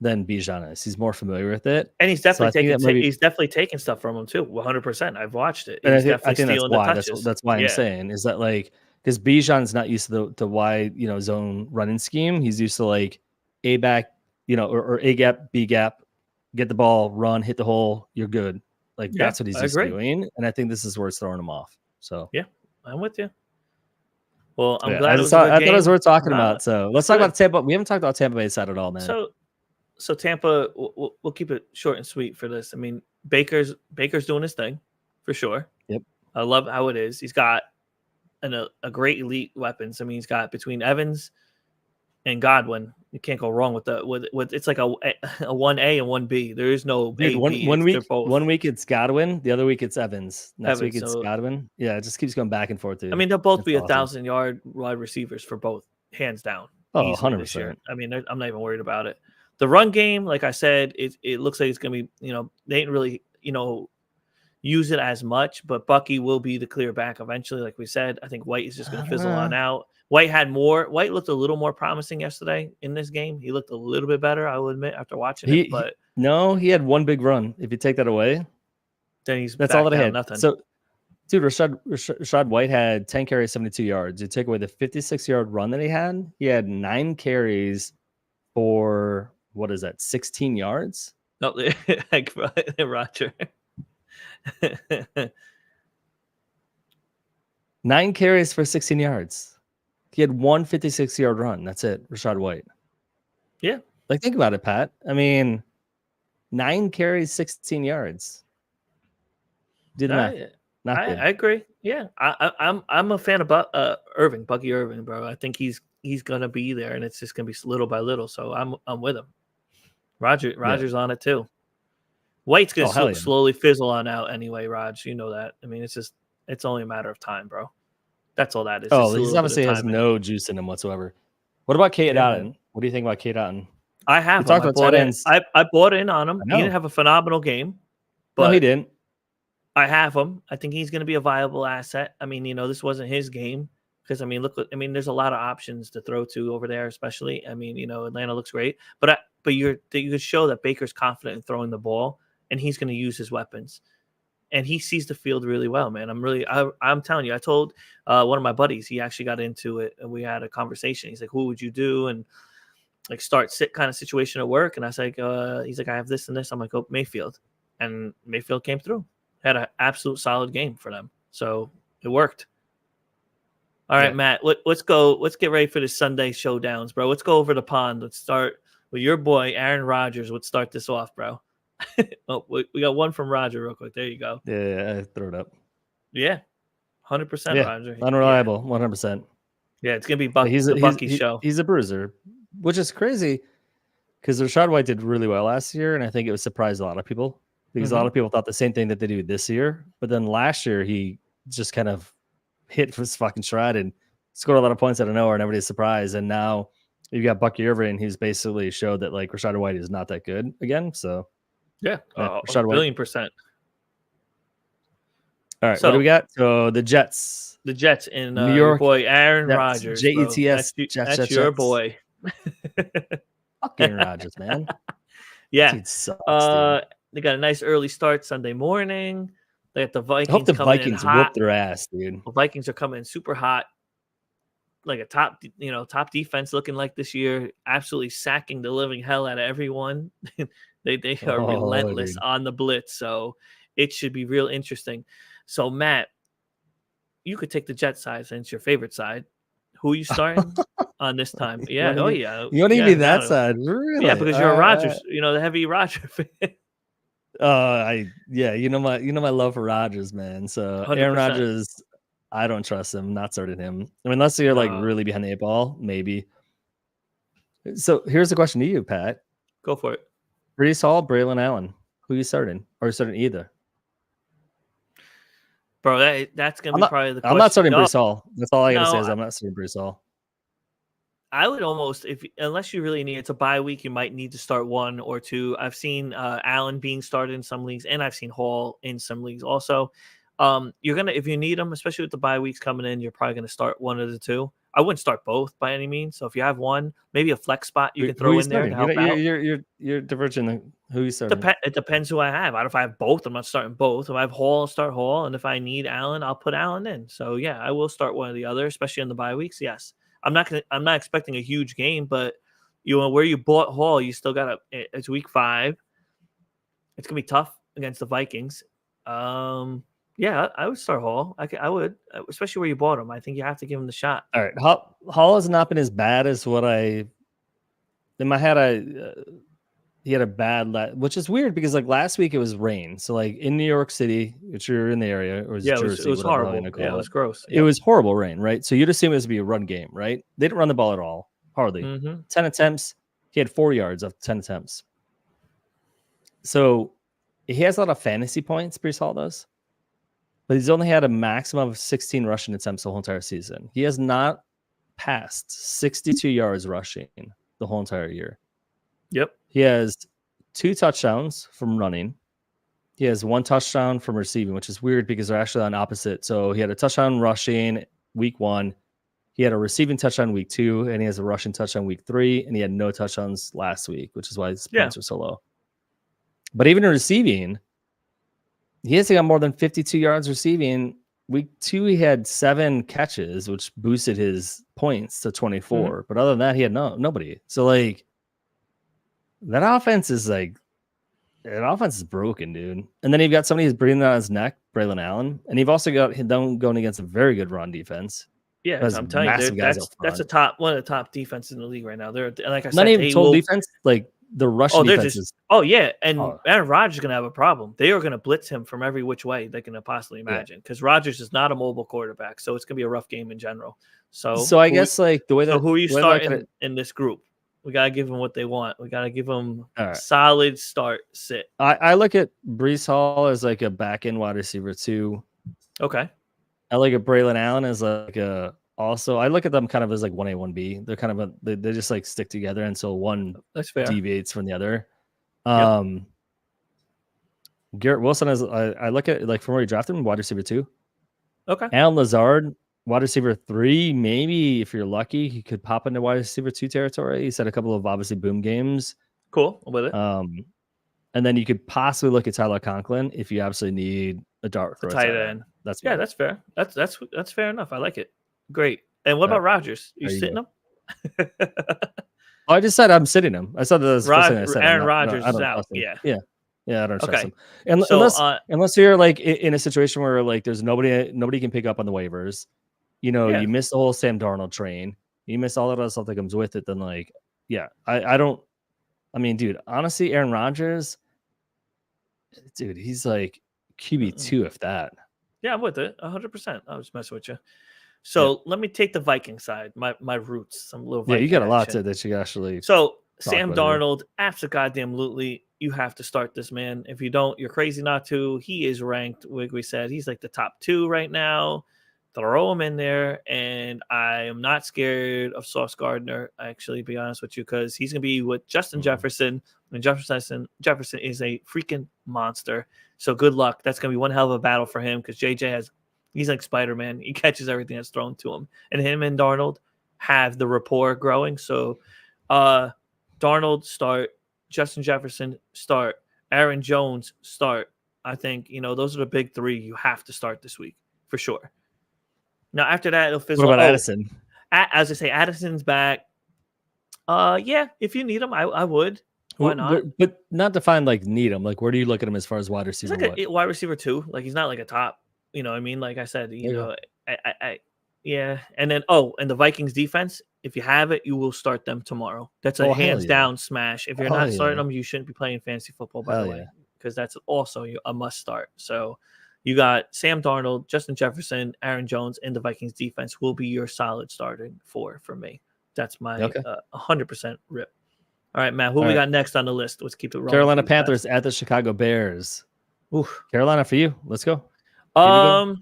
than Bijan is. He's more familiar with it. And he's So I think that maybe, he's definitely taking stuff from him too. 100%. I've watched it. and He's I definitely think that's stealing the why. touches. That's why I'm Yeah. saying is that like because Bijan's not used to the wide zone running scheme. He's used to like a back or a gap, B gap, get the ball, run, hit the hole, you're good. Like Yeah, that's what he's I used to agree. doing, and I think this is where it's throwing him off. So Yeah, I'm with you. Well, I'm yeah, I glad it just was a thought good I thought it was game. worth talking about. So let's talk Good. about Tampa. We haven't talked about Tampa Bay side at all, man. So Tampa, we'll keep it short and sweet for this. I mean, Baker's doing his thing for sure. Yep. I love how it is. He's got a great elite weapons. I mean, he's got between Evans and Godwin. You can't go wrong with it's like a 1A and 1B. There is no Dude, A B. They're both 1 week it's Godwin, the other week it's Evans. Next week Evans. it's So Godwin. Yeah, it just keeps going back and forth, I dude. mean, they'll both It's be awesome. 1,000-yard wide receivers for both, hands down, Oh, easily this 100%. year. I mean, I'm not even worried about it. The run game, like I said, it looks like it's going to be, they didn't really, use it as much, but Bucky will be the clear back eventually. Like we said, I think White is just going to fizzle on out. White looked a little more promising yesterday in this game. He looked a little bit better, I will admit, after watching it, but he had one big run. If you take that away, then he's that's all back that I down had. nothing. So, dude, Rashad White had 10 carries, 72 yards. You take away the 56-yard run that he had 9 carries for, what is that, 16 yards? No, like Roger. 9 carries for 16 yards. He had one 56-yard run. That's it, Rashad White. Yeah. Like, think about it, Pat. I mean, 9 carries, 16 yards. Did not good. I agree. Yeah, I'm a fan of Bucky Irving, bro. I think he's gonna be there, and it's just gonna be little by little. So I'm with him. Roger's on it too. White's gonna slowly fizzle on out anyway, Raj. You know that. I mean, it's only a matter of time, bro. That's all that is. Oh, he obviously has no juice in him whatsoever. What about Kate Otten? What do you think about Kate Otten? I have him. I bought in on him. He didn't have a phenomenal game, but no, he didn't. I have him. I think he's going to be a viable asset. I mean, this wasn't his game because there's a lot of options to throw to over there, especially. I mean, Atlanta looks great, but you could show that Baker's confident in throwing the ball, and he's going to use his weapons, and he sees the field really well, man. I'm telling you. I told one of my buddies, he actually got into it, and we had a conversation. He's like, "Who would you do?" And like start sit kind of situation at work, and I was like, he's like, "I have this and this." I'm like, "Oh, Mayfield," and Mayfield came through. Had an absolute solid game for them. So it worked. All right, Matt, let's go. Let's get ready for the Sunday showdowns, bro. Let's go over the pond. Let's start with your boy, Aaron Rodgers. Let's start this off, bro. Oh, we got one from Roger real quick. There you go. Yeah, throw it up. Yeah, 100% Roger. Unreliable, 100%. Yeah, it's going to be Bucky's show. He's a bruiser, which is crazy. because Rashad White did really well last year, and I think it surprised a lot of people because a lot of people thought the same thing that they do this year. But then last year, he just kind of hit his fucking stride and scored a lot of points out of nowhere, and everybody's surprised. And now you've got Bucky Irving, who's basically showed that like Rashad White is not that good again. So yeah, Rashad White. 1,000,000,000%. All right, what do we got? So the Jets and New your York boy Aaron Jets, Rodgers. Bro. Jets, That's your boy. Fucking Rodgers, man. Yeah. Dude sucks, dude. They got a nice early start Sunday morning. They got the Vikings. I hope the coming Vikings in hot. whoop their ass, dude. The Vikings are coming in super hot, like a top defense looking like this year, absolutely sacking the living hell out of everyone. they are relentless on the blitz, so it should be real interesting. So Matt, you could take the Jet side since it's your favorite side. Who are you starting on this time? Yeah. Yeah. You want to be that side, really? Yeah, because you're a Rodgers, the heavy Rodgers fan. You know my love for Rodgers, man. So 100%. Aaron Rodgers, I don't trust him. Not starting him. I mean, unless you're like really behind the 8 ball, maybe. So here's the question to you, Pat. Go for it. Breece Hall, Braylon Allen. Who you starting? Or you starting either? Bro, that's gonna be probably the question. I'm not starting Breece Hall. That's all I gotta say is I'm not starting Breece Hall. I would almost, unless you really need it's a bye week, you might need to start 1 or 2. I've seen Allen being started in some leagues, and I've seen Hall in some leagues also. You're gonna, if you need them, especially with the bye weeks coming in, you're probably gonna start 1 of the 2. I wouldn't start both by any means. So if you have one, maybe a flex spot you can throw in there to help out. You're diverging. Who you starting? It depends who I have. If I have both, I'm not starting both. If I have Hall, I'll start Hall, and if I need Allen, I'll put Allen in. So yeah, I will start one or the other, especially in the bye weeks. Yes, I'm not expecting a huge game, but where you bought Hall, you still got it's week 5. It's gonna be tough against the Vikings. Yeah, I would start Hall. I would, especially where you bought him. I think you have to give him the shot. All right, Hall has not been as bad as what in my head. He had a bad, which is weird because like last week it was rain. So like in New York City, which you're in the area, or Jersey, it was horrible. Yeah, it was gross. It was horrible rain, right? So you'd assume it was to be a run game, right? They didn't run the ball at all, hardly. 10 attempts. He had 4 yards of 10 attempts. So he has a lot of fantasy points, Breece Hall does. But he's only had a maximum of 16 rushing attempts the whole entire season. He has not passed 62 yards rushing the whole entire year. Yep. He has 2 touchdowns from running. He has 1 touchdown from receiving, which is weird because they're actually on opposite. So he had a touchdown rushing week 1. He had a receiving touchdown week 2, and he has a rushing touchdown week 3, and he had no touchdowns last week, which is why his points are so low. But even in receiving, he hasn't got more than 52 yards receiving. Week 2, he had 7 catches, which boosted his points to 24. But other than that, he had nobody. So like that offense is broken, dude. And then you've got somebody who's breathing on his neck, Braylon Allen, and you've also got him going against a very good run defense. Yeah, I'm telling you, that's one of the top defenses in the league right now. They're like I said, not even total defense, like the rush defense is. Oh yeah, and Aaron Rodgers is gonna have a problem. They are gonna blitz him from every which way they can possibly imagine because Rodgers is not a mobile quarterback, so it's gonna be a rough game in general. So I guess like the way that who are you starting in this group? We gotta give them what they want. We gotta give them solid start sit. I look at Breece Hall as like a back end wide receiver too. Okay. I look at Braylon Allen as like also, I look at them kind of as like 1A, 1B. They're kind of they just like stick together until one deviates from the other. Garrett Wilson I look at like from where you drafted him, wide receiver 2. Okay. Alan Lazard, wide receiver 3. Maybe if you're lucky, he could pop into wide receiver 2 territory. He's had a couple of obviously boom games. Cool. I'm with it. And then you could possibly look at Tyler Conklin if you absolutely need a dart throw. Tight end. That's fair. That's fair enough. I like it. Great. And what about Rodgers? You sitting him? I just said I'm sitting him. I said the first thing I said. Aaron Rodgers is out. Yeah, I don't trust him. Unless you're like in a situation where like there's nobody can pick up on the waivers. You miss the whole Sam Darnold train. You miss all that other stuff that comes with it. Then like, I don't. I mean, dude, honestly, Aaron Rodgers, dude, he's like QB2 if that. Yeah, I'm with it 100%. I was messing with you. So let me take the Viking side, my roots, some little Viking you got a lot action. that you actually. So Sam Darnold, absolutely, you have to start this man. If you don't, you're crazy not to. He is ranked, like we said, he's like the top 2 right now. Throw him in there, and I am not scared of Sauce Gardner, actually, be honest with you, because he's going to be with Justin Jefferson, and Jefferson is a freaking monster. So good luck. That's going to be one hell of a battle for him, because he's like Spider-Man. He catches everything that's thrown to him. And him and Darnold have the rapport growing. So Darnold, start. Justin Jefferson, start. Aaron Jones, start. I think, those are the big 3 you have to start this week, for sure. Now, after that, it'll fizzle. What about Addison? As I say, Addison's back. Yeah, if you need him, I would. Why not? But not to find like need him. Like, where do you look at him as far as wide receiver? He's like a wide receiver 2. Like, he's not like a top. You know what I mean? Like I said, yeah. And then, and the Vikings defense, if you have it, you will start them tomorrow. That's a hands down smash. If you're not starting them, you shouldn't be playing fantasy football, by the way, because that's also a must start. So you got Sam Darnold, Justin Jefferson, Aaron Jones, and the Vikings defense will be your solid starting for me. That's my 100% rip. All right, Matt, who we got next on the list? Let's keep it rolling. Carolina Panthers at the Chicago Bears. Oof. Carolina for you. Let's go. Who are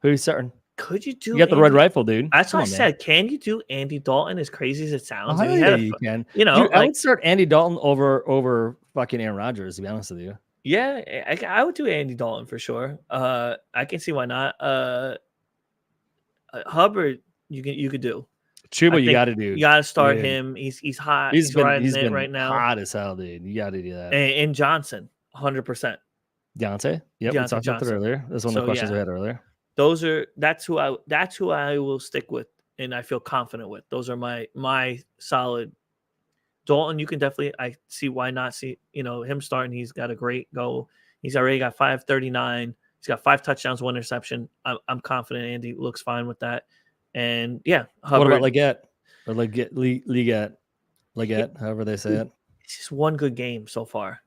you starting? Could you do? You got the red rifle, dude. That's what I said. Can you do Andy Dalton? As crazy as it sounds, you can. Dude, I would start Andy Dalton over fucking Aaron Rodgers. To be honest with you. Yeah, I would do Andy Dalton for sure. I can see why not. Hubbard, you could do. Chuba, you got to do. You got to start him. He's hot. He's been right now. Hot as hell, dude. You got to do that. And Johnson, 100%. Deontay, we talked about that earlier. That's one of the questions we had earlier. That's who I will stick with, and I feel confident with. Those are my solid. Dalton, you can definitely. I see why not see him starting. He's got a great go. He's already got 539. He's got 5 touchdowns, 1 interception. I'm confident Andy looks fine with that. And yeah, Hubbard. What about Leggett or Leggett, however they say it? It's just one good game so far.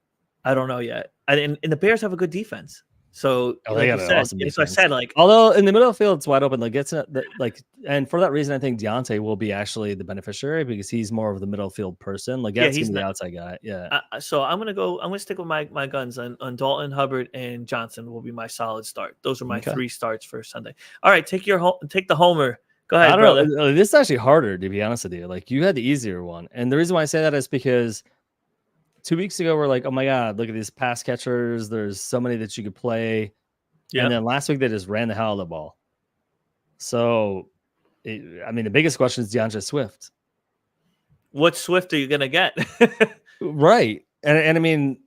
I don't know yet. And the Bears have a good defense. So they got an awesome defense. So I said, although in the middle of the field it's wide open, and for that reason I think Deontay will be actually the beneficiary because he's more of the middle field person. He's the outside guy. Yeah. So I'm gonna stick with my guns on Dalton, Hubbard, and Johnson will be my solid start. Those are my 3 starts for Sunday. All right, take the homer. Go ahead, brother. Know. This is actually harder, to be honest with you. Like, you had the easier one. And the reason why I say that is because 2 weeks ago, we're like, oh my God, look at these pass catchers. There's so many that you could play. Yep. And then last week, they just ran the hell out of the ball. So, the biggest question is DeAndre Swift. What Swift are you going to get? Right. And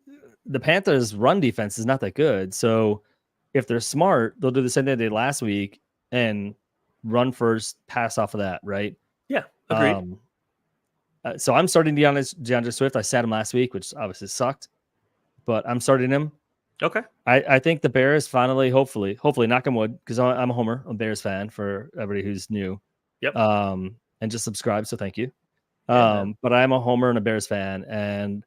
the Panthers' run defense is not that good. So, if they're smart, they'll do the same thing they did last week and run first, pass off of that, right? Yeah, agreed. So I'm starting DeAndre Swift. I sat him last week, which obviously sucked, but I'm starting him. Okay. I think the Bears finally, hopefully, knock on wood, because I'm a homer, I'm a Bears fan for everybody who's new. Yep. And just subscribe, so thank you. But I'm a homer and a Bears fan, and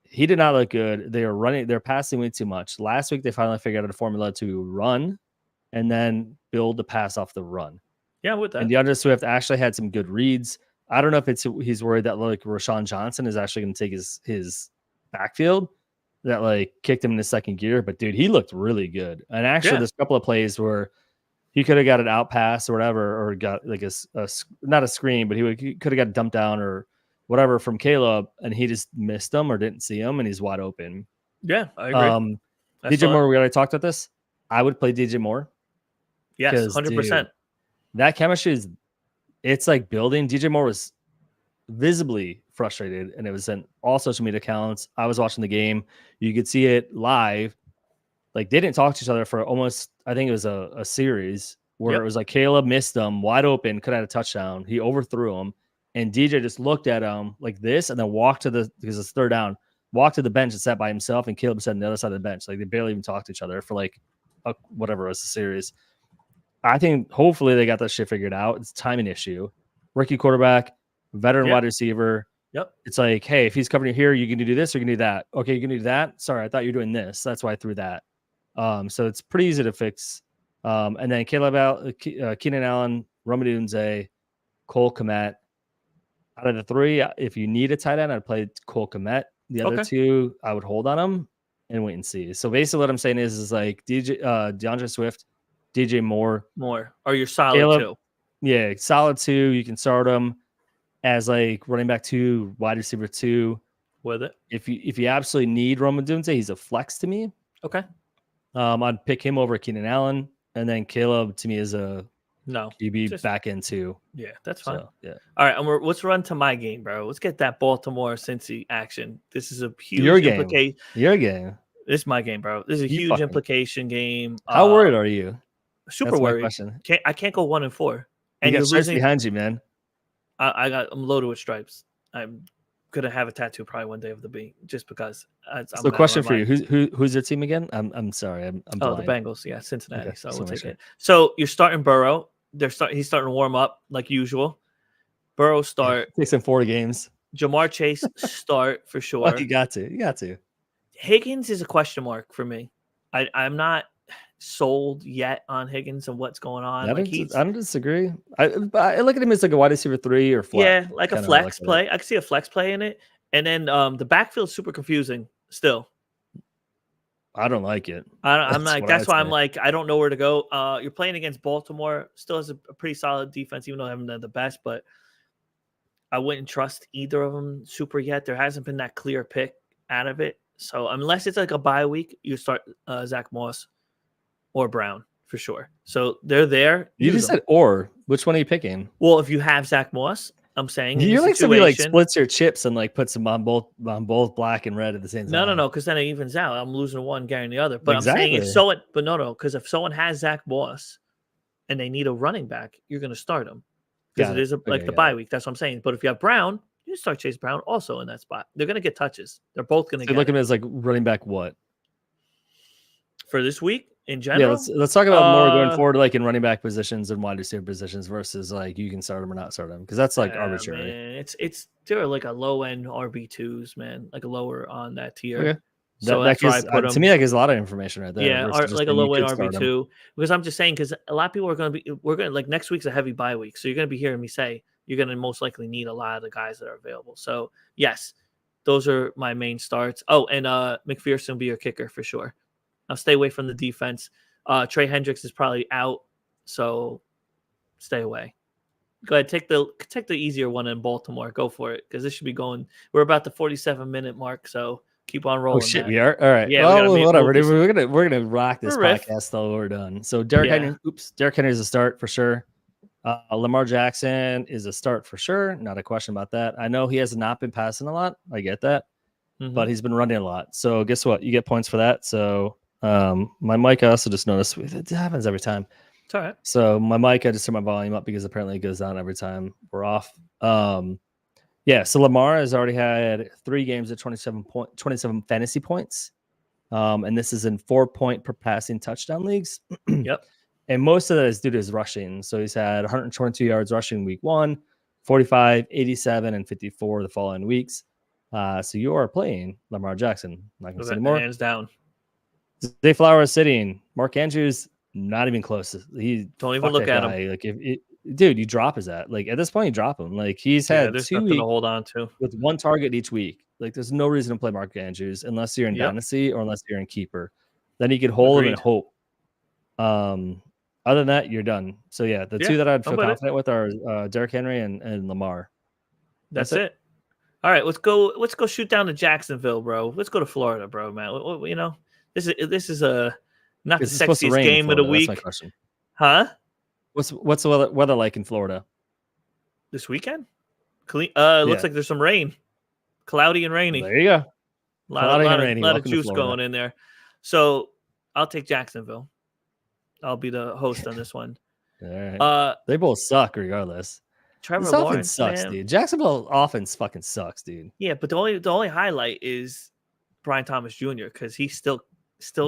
he did not look good. They're passing way too much. Last week, they finally figured out a formula to run and then build the pass off the run. Yeah, with that. And DeAndre Swift actually had some good reads. I don't know if he's worried that Rashawn Johnson is actually going to take his backfield that kicked him in the second gear. But dude, he looked really good. And actually, there's a couple of plays where he could have got an out pass or whatever, or got not a screen, but he could have got dumped down or whatever from Caleb, and he just missed him or didn't see him, and he's wide open. Yeah, I agree. DJ Moore, we already talked about this. I would play DJ Moore. Yes, 100%. That chemistry it's building. DJ Moore was visibly frustrated, and it was in all social media accounts. I was watching the game. You could see it live. They didn't talk to each other for almost, I think it was a series where it was Caleb missed him wide open, could have had a touchdown. He overthrew him, and DJ just looked at him like this and then walked because it's third down, walked to the bench and sat by himself, and Caleb sat on the other side of the bench. They barely even talked to each other for whatever was the series. I think hopefully they got that shit figured out. It's a timing issue. Rookie quarterback, veteran wide receiver. Yep. It's hey, if he's covering here, you can do this or you can do that. Okay, you can do that. Sorry, I thought you were doing this. That's why I threw that. So it's pretty easy to fix. And then Keenan Allen, Rome Dunze, Cole Kmet. Out of the three, if you need a tight end, I'd play Cole Kmet. The other Okay. two, I would hold on them and wait and see. So basically, what I'm saying is like DeAndre Swift, DJ Moore, More. Or you're solid Caleb. too. Yeah, solid 2. You can start them as like running back 2, wide receiver 2. With it. If you absolutely need Roman Dunze, he's a flex to me. Okay. I'd pick him over Keenan Allen, and then Caleb to me is a No. QB back end 2. Yeah, that's fine. So yeah, All right, and let's run to my game, bro. Let's get that Baltimore Cincy action. This is a huge your game. implication. Your game. This is my game, bro. This is a huge implication game. How worried are you? Super That's worried. My question. I can't go 1-4. And you're losing behind you, man. I'm loaded with stripes. I'm gonna have a tattoo probably one day of the B, just because. So, question for you: who's your team again? I'm sorry, I'm blind. The Bengals, yeah, Cincinnati. Okay, so we'll take it. It. So you're starting Burrow. He's starting to warm up like usual. Burrow start. Takes him 4 games. Jamar Chase start for sure. Well, you got to. Higgins is a question mark for me. I'm not sold yet on Higgins and what's going on. I don't disagree. I look at him as like a wide receiver 3 or flat. Yeah, like a flex play. I can see a flex play in it. And then the backfield's super confusing still. I don't like it. That's why I'm like, I don't know where to go. You're playing against Baltimore, still has a pretty solid defense, even though I haven't done the best, but I wouldn't trust either of them super yet. There hasn't been that clear pick out of it. So unless it's like a bye week, you start Zach Moss or Brown for sure. So they're there. You just said or. Which one are you picking? Well, if you have Zach Moss, I'm saying you're like somebody like splits your chips and like puts them on both black and red at the same time. No, because then it evens out. I'm losing one, carrying the other. But exactly. I'm saying because if someone has Zach Moss and they need a running back, you're going to start him because it is the bye week. That's what I'm saying. But if you have Brown, you start Chase Brown also in that spot. They're going to get touches. They're both going to get. Look at him as like running back. What for this week? In general, let's talk about more going forward, like in running back positions and wide receiver positions versus like you can start them or not start them because that's like arbitrary. Man, they're like a low end RB2s, man, like a lower on that tier. Okay. So that's why I put them. To me, that gives a lot of information right there. Yeah, like a low end RB2 because I'm just saying because a lot of people are going to be like next week's a heavy bye week, so you're going to be hearing me say you're going to most likely need a lot of the guys that are available. So yes, those are my main starts. Oh, and McPherson will be your kicker for sure. I'll stay away from the defense. Trey Hendricks is probably out, so stay away. Go ahead, take the easier one in Baltimore. Go for it because this should be going. We're about the 47-minute mark, so keep on rolling. Oh shit, we are all right. Yeah, well, whatever. We're gonna rock this podcast till we're done. So Derrick Henry is a start for sure. Lamar Jackson is a start for sure. Not a question about that. I know he has not been passing a lot. I get that, but he's been running a lot. So guess what? You get points for that. So. My mic, I also just noticed it happens every time. It's all right. So my mic, I just turn my volume up because apparently it goes down every time we're off. So Lamar has already had 3 games at 27 fantasy points. And this is in 4-point per passing touchdown leagues. Yep. And most of that is due to his rushing. So he's had 122 yards rushing week 1, 45, 87, and 54 the following weeks. So you are playing Lamar Jackson. Not going to say anymore. Hands down. Zay Flowers sitting. Mark Andrews not even close. He don't even look at him. Like dude, you drop his at. Like at this point, you drop him. Like he's had 2 weeks to hold on to with 1 target each week. Like there's no reason to play Mark Andrews unless you're in Dynasty or unless you're in Keeper. Then you could hold him and hope. Other than that, you're done. So yeah, the 2 that I'd feel confident with are Derrick Henry and Lamar. That's it. All right, let's go shoot down to Jacksonville, bro. Let's go to Florida, bro, man. You know. This is not the sexiest game of the week. That's my question. Huh? What's the weather like in Florida this weekend? Looks like there's some rain, cloudy and rainy. There you go. A lot of juice going in there. So I'll take Jacksonville. I'll be the host on this one. All right. They both suck regardless. Trevor Lawrence offense sucks, dude. Jacksonville offense fucking sucks, dude. Yeah, but the only highlight is Brian Thomas Jr. because he's still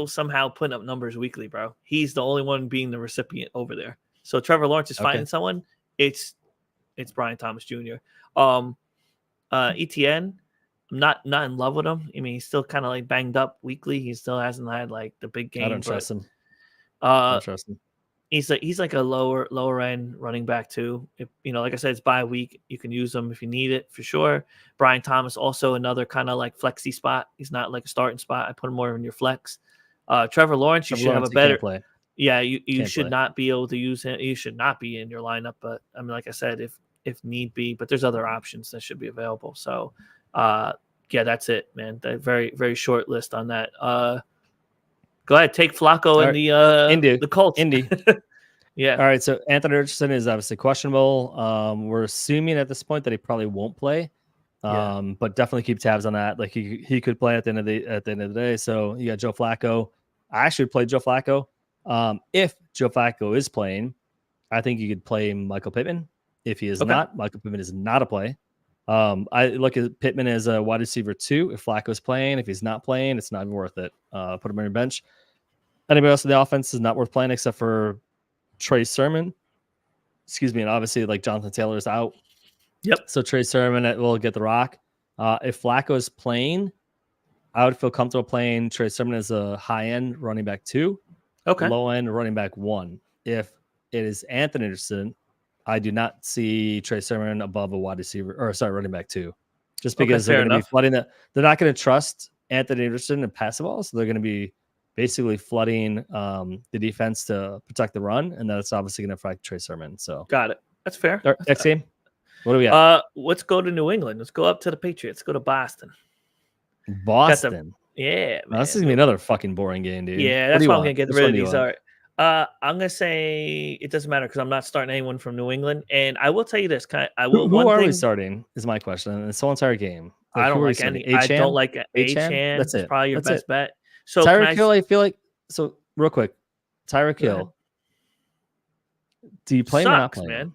somehow putting up numbers weekly, bro. He's the only one being the recipient over there. So Trevor Lawrence is finding someone. It's Brian Thomas Jr. ETN, I'm not in love with him. I mean, he's still kind of like banged up weekly. He still hasn't had like the big game. I don't trust him. I don't trust him. He's like a lower end running back too. If, like I said, it's bye week. You can use him if you need it for sure. Brian Thomas also another kind of like flexy spot. He's not like a starting spot. I put him more in your flex. Trevor Lawrence, you should have a better. Play. Yeah, you should play. not be able to use him. You should not be in your lineup. But I mean, like I said, if need be, but there's other options that should be available. So, yeah, that's it, man. That very very short list on that. Go ahead, take Flacco and the Colts. Indy. Yeah. All right. So Anthony Richardson is obviously questionable. We're assuming at this point that he probably won't play. But definitely keep tabs on that. Like he could play at the end of the day. So you got Joe Flacco. I actually played Joe Flacco. If Joe Flacco is playing, I think you could play Michael Pittman. If he is not, Michael Pittman is not a play. I look at Pittman as a wide receiver 2. If Flacco's playing, if he's not playing, it's not even worth it. Put him on your bench. Anybody else in the offense is not worth playing except for Trey Sermon. Excuse me. And obviously, like Jonathan Taylor is out. Yep. So Trey Sermon will get the rock. If Flacco is playing, I would feel comfortable playing Trey Sermon as a high-end running back 2. Okay. Low-end running back 1. If it is Anthony Richardson, I do not see Trey Sermon above a running back 2. Just because they're going to be flooding that. They're not going to trust Anthony Richardson and pass the ball, so they're going to be basically flooding the defense to protect the run, and that's obviously going to affect Trey Sermon. So got it. That's fair. Right, next game. What do we got? Let's go to New England. Let's go up to the Patriots. Let's go to Boston. Boston. Yeah, man. This is gonna be another fucking boring game, dude. Yeah, that's why I'm gonna get rid of these. All right. I'm gonna say it doesn't matter because I'm not starting anyone from New England, and I will tell you this: Who are we starting? Is my question. It's the whole entire game. Like, I don't like any. I don't like H-Chan. That's it. It's probably your best bet. So Tyreek Hill, I feel like. So real quick, Tyreek Hill. Do you play him or not play him? Man.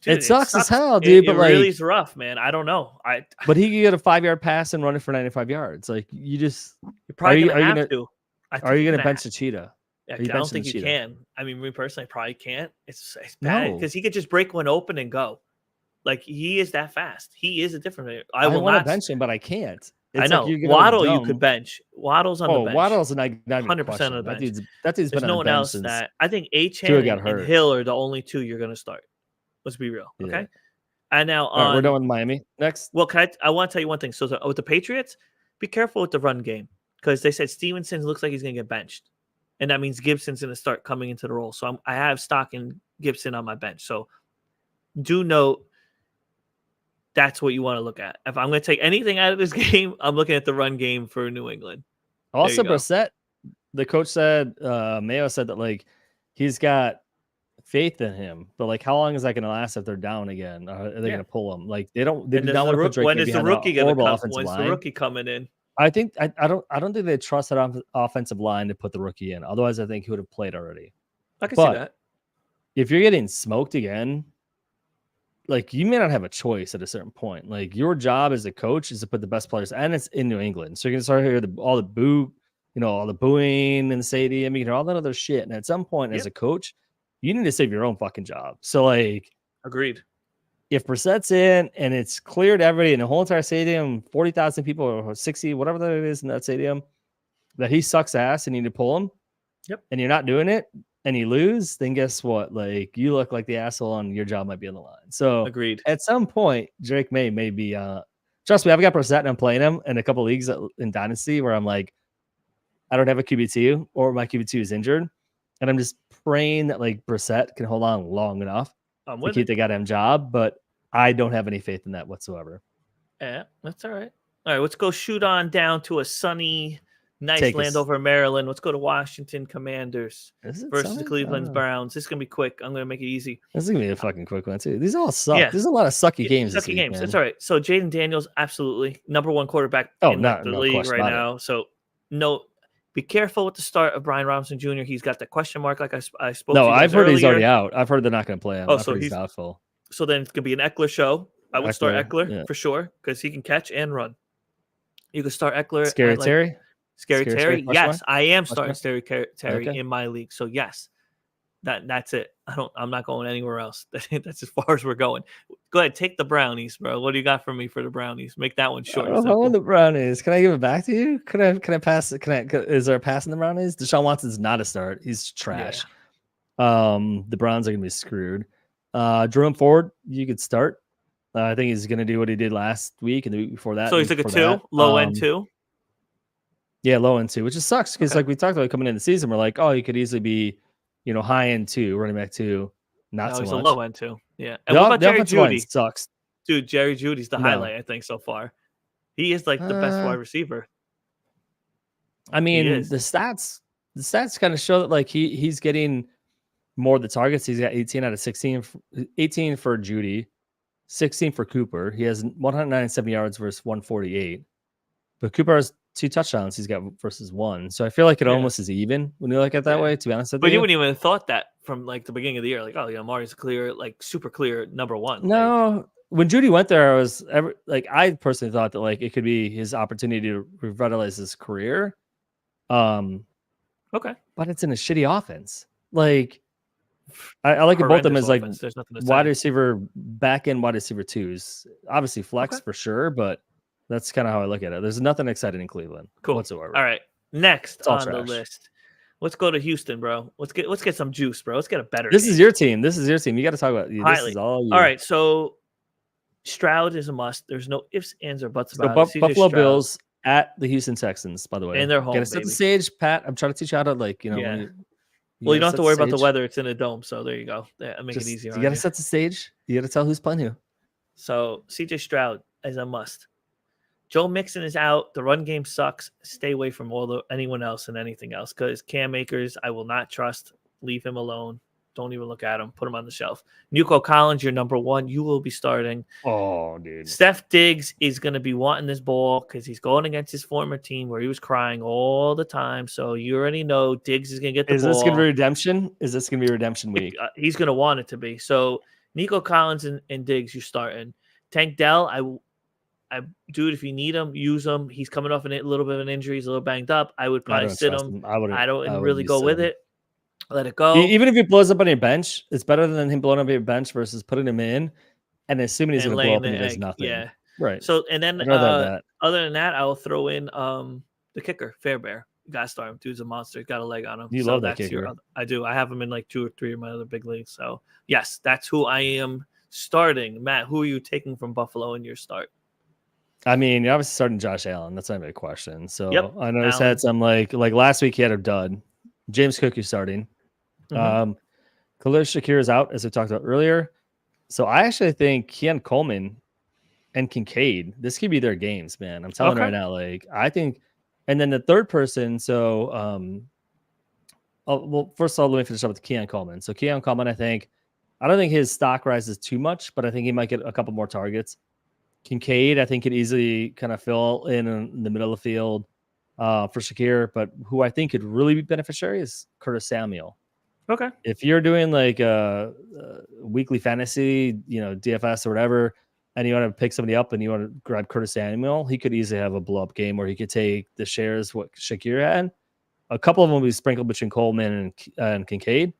Dude, it sucks as hell, dude. But it really is rough, man. I don't know. But he could get a 5-yard pass and run it for 95 yards. Like you're probably gonna have to. Are you gonna bench the cheetah? Yeah, I don't think you can. I mean, me personally, I probably can't. It's bad because he could just break one open and go. Like he is that fast. He is a different player. I will want not to bench him, but I can't. I know. Waddle, you could bench. Waddle's on the bench. Waddle's 100% on the bench. That dude's There's been no one else that I think H-Chan and Hill are the only 2 you're gonna start. Let's be real, okay? Yeah. And now we're done with Miami. Next, well, I want to tell you one thing. So with the Patriots, be careful with the run game because they said Stevenson looks like he's gonna get benched, and that means Gibson's gonna start coming into the role. So I have stock in Gibson on my bench. So do note that's what you want to look at. If I'm going to take anything out of this game, I'm looking at the run game for New England. Also, Brissett, the coach said, Mayo said that like he's got faith in him, but like how long is that going to last if they're down again? Are they going to pull him? Like they do not want to put Drake. When is the rookie going to come? When's the rookie coming in? I think I don't think they trust that offensive line to put the rookie in. Otherwise, I think he would have played already. I can see that. If you're getting smoked again, like you may not have a choice at a certain point. Like your job as a coach is to put the best players, and it's in New England, so you're gonna start hearing all the booing in the stadium, all that other shit. And at some point, as a coach, you need to save your own fucking job. So, like, agreed. If Brissett's in and it's cleared everybody in the whole entire stadium, 40,000 people or 60, whatever that is in that stadium, that he sucks ass and you need to pull him. Yep. And you're not doing it, and you lose, then guess what? Like you look like the asshole and your job might be on the line. So agreed. At some point, Drake may be trust me, I've got Brissett and I'm playing him in a couple leagues in Dynasty where I'm like, I don't have a QB2 or my QB2 is injured. And I'm just praying that like Brissett can hold on long enough to keep the goddamn job, but I don't have any faith in that whatsoever. Yeah, that's all right. All right, let's go shoot on down to a sunny nice land over Maryland. Let's go to Washington Commanders versus the Cleveland Browns. This is going to be quick. I'm going to make it easy. This is going to be a fucking quick one, too. These all suck. Yeah. There's a lot of sucky games this week, games. That's all right. So, Jaden Daniels, absolutely. number 1 quarterback in the league right now. So, be careful with the start of Brian Robinson Jr. He's got the question mark like I spoke to you I've heard he's already out. I've heard they're not going to play him. So he's doubtful. So, then it's going to be an Eckler show. I would start Eckler for sure because he can catch and run. You can start Eckler. Scary Terry? Scary Terry. Yes, I am starting Scary Terry in my league. So yes, that's it. I'm not going anywhere else. That's as far as we're going. Go ahead, take the Brownies, bro. What do you got for me for the Brownies? Make that one short. I want the Brownies. Can I give it back to you? Can I pass? Is there a pass in the Brownies? Deshaun Watson's not a start. He's trash. The Browns are going to be screwed. Jerome Ford, you could start. I think he's going to do what he did last week and the week before that. So he's like a 2, low end 2. Yeah, low end 2, which just sucks because Okay. like we talked about coming in the season, we're like, oh, he could easily be, high end 2, running back 2, not No, so he's much. a low end 2. Yeah. And what about The Jerry offensive line Jeudy? sucks. Dude, Jerry Judy's the No. highlight, I think, so far. He is like the best wide receiver. I mean, the stats kind of show that like he's getting more of the targets. He's got 18 out of 16, 18 for Judy, 16 for Cooper. He has 197 yards versus 148. But Cooper has 2 touchdowns. He's got versus 1. So I feel like it almost is even when you look at it that way, to be honest with you. But you wouldn't even have thought that from like the beginning of the year. Like, oh, yeah, Amari's clear, like super clear number 1. No. When Judy went there, I personally thought that like it could be his opportunity to revitalize his career. Okay. But it's in a shitty offense. Like I like both of them as like wide receiver, back end wide receiver 2s. Obviously flex for sure, but that's kind of how I look at it. There's nothing exciting in Cleveland whatsoever. All right. Next on the list. Let's go to Houston, bro. Let's get some juice, bro. Let's get a better This is your team. You got to talk about this is all you. All right. So Stroud is a must. There's no ifs, ands, or buts about it. Buffalo Bills at the Houston Texans, by the way. And they're home, Get to set the stage, Pat. I'm trying to teach you how to like, Yeah. Well, you don't have to worry about the weather. It's in a dome, so there you go. Make it easier. You got to set the stage. You got to tell who's playing who. So CJ Stroud is a must. Joe Mixon is out. The run game sucks. Stay away from anyone else and anything else because Cam Akers, I will not trust. Leave him alone. Don't even look at him. Put him on the shelf. Nico Collins, you're number 1. You will be starting. Oh, dude. Steph Diggs is going to be wanting this ball because he's going against his former team where he was crying all the time. So you already know Diggs is going to get the ball. Is this going to be redemption? Is this going to be redemption week? He's going to want it to be. So Nico Collins and Diggs, you're starting. Tank Dell, dude, if you need him, use him. He's coming off a little bit of an injury. He's a little banged up. I would probably sit him. I don't really go with it. Let it go. Even if he blows up on your bench, it's better than him blowing up your bench versus putting him in and assuming he's going to blow up and he does nothing. Yeah. Right. So, and then other than that, I will throw in the kicker, Fairbear. You got to start him. Dude's a monster. He's got a leg on him. You love that kicker. I do. I have him in like 2 or 3 of my other big leagues. So, yes, that's who I am starting. Matt, who are you taking from Buffalo in your start? I mean, you're obviously starting Josh Allen. That's not even a question. So I know he's had some like last week he had a dud. James Cook, you're starting. Khalil Shakir is out, as we talked about earlier. So I actually think Keon Coleman and Kincaid, this could be their games, man. I'm telling you right now. Like I think, and then the third person. So, well, first of all, let me finish up with Keon Coleman. So Keon Coleman, I don't think his stock rises too much, but I think he might get a couple more targets. Kincaid, I think, could easily kind of fill in the middle of the field for Shakir, but who I think could really be beneficiary is Curtis Samuel. Okay. If you're doing like a weekly fantasy, DFS or whatever, and you want to pick somebody up and you want to grab Curtis Samuel, he could easily have a blow up game where he could take the shares what Shakir had. A couple of them will be sprinkled between Coleman and Kincaid,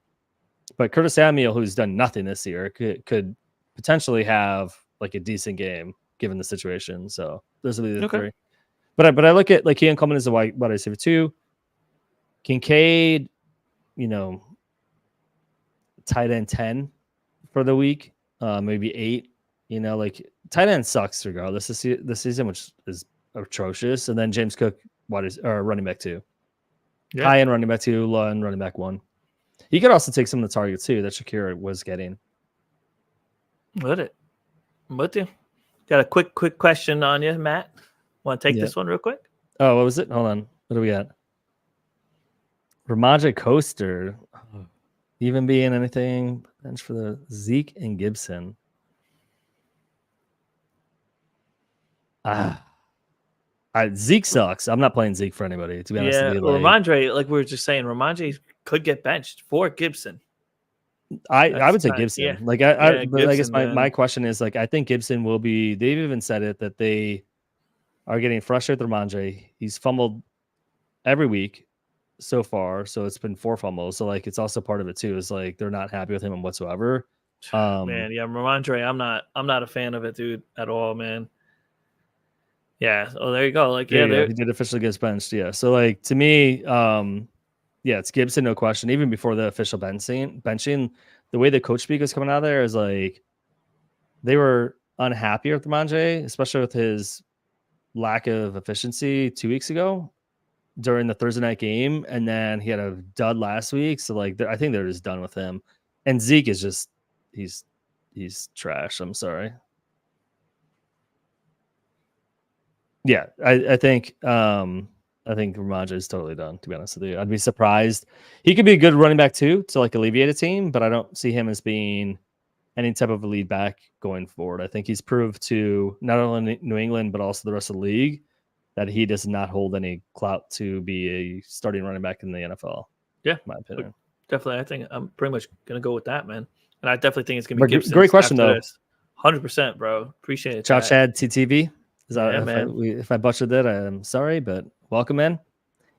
but Curtis Samuel, who's done nothing this year, could potentially have like a decent game given the situation. So those will be the 3. But I look at like Keon Coleman as a wide receiver 2. Kincaid, tight end 10 for the week, maybe 8. Like tight end sucks regardless this season, which is atrocious. And then James Cook, running back 2, high end running back 2, low end running back 1. He could also take some of the targets too that Shakira was getting. I'm with you. Got a quick question on you, Matt. Want to take this one real quick? Oh, what was it? Hold on. What do we got? Ramondre Coaster. Even being anything bench for the Zeke and Gibson. Zeke sucks. I'm not playing Zeke for anybody, to be honest with you. Ramondre, like we were just saying, Ramondre could get benched for Gibson. I would say Gibson. Yeah. Like I guess my question is like I think Gibson will be. They've even said it that they are getting frustrated with Ramondre. He's fumbled every week so far, so it's been 4 fumbles. So like it's also part of it too. Is like they're not happy with him whatsoever. Ramondre, I'm not a fan of it, dude, at all, man. Yeah. Oh, there you go. Like he did officially get benched. Yeah. So like to me, Yeah, it's Gibson, no question. Even before the official benching, the way the coach speak was coming out of there is like they were unhappy with Ramondre, especially with his lack of efficiency 2 weeks ago during the Thursday night game, and then he had a dud last week. So like, I think they're just done with him. And Zeke is just he's trash. I'm sorry. Yeah, I think Ramondre is totally done. To be honest with you, I'd be surprised. He could be a good running back too to like alleviate a team, but I don't see him as being any type of a lead back going forward. I think he's proved to not only New England but also the rest of the league that he does not hold any clout to be a starting running back in the NFL. Yeah, in my opinion. Definitely. I think I'm pretty much gonna go with that, man. And I definitely think it's gonna be Gibson. Great question though. 100%, bro. Appreciate it. Ciao, Chad TTV. Man. If I butchered that, I'm sorry, but welcome in.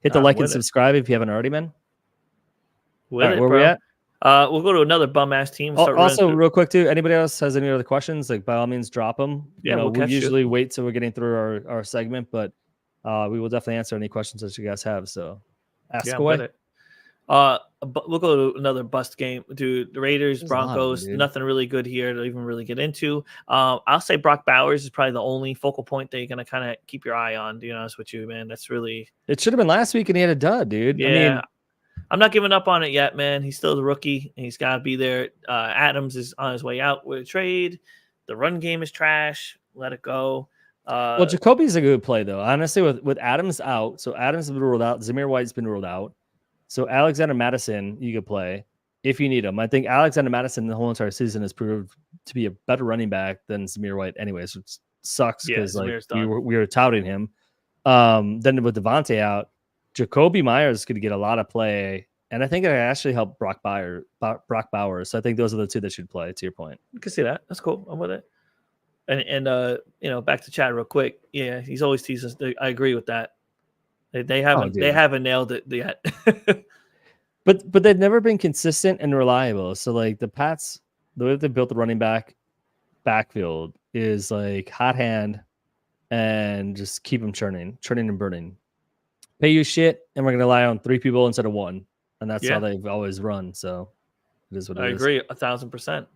Hit the like and subscribe if you haven't already been. All right, where we at? We'll go to another bum ass team. Also, real quick too, anybody else has any other questions? Like, by all means, drop them. Yeah, we usually wait till we're getting through our segment, but we will definitely answer any questions that you guys have. So, ask away. We'll go to another bust game, dude. The Raiders, Broncos, nothing really good here to even really get into. I'll say Brock Bowers is probably the only focal point that you're gonna kind of keep your eye on. To be honest with you, man, that's really. It should have been last week, and he had a dud, dude. Yeah, I mean, I'm not giving up on it yet, man. He's still the rookie, and he's got to be there. Adams is on his way out with a trade. The run game is trash. Let it go. Well, Jacoby's a good play though. Honestly, with Adams out, so Adams has been ruled out. Zamir White's been ruled out. So Alexander Madison, you could play if you need him. I think Alexander Madison the whole entire season has proved to be a better running back than Zamir White, anyways, which sucks because we were touting him. Then with Devontae out, Jacoby Myers could get a lot of play, and I think it actually helped Brock Bowers. So I think those are the two that should play. To your point, you can see that. That's cool. I'm with it. And back to Chad real quick. Yeah, he's always teasing us. I agree with that. They haven't nailed it yet. but they've never been consistent and reliable. So like the Pats, the way they built the running backfield is like hot hand and just keep them churning and burning. Pay you shit, and we're gonna rely on 3 people instead of 1, and that's how they've always run. So it is what it is. I agree 1,000%.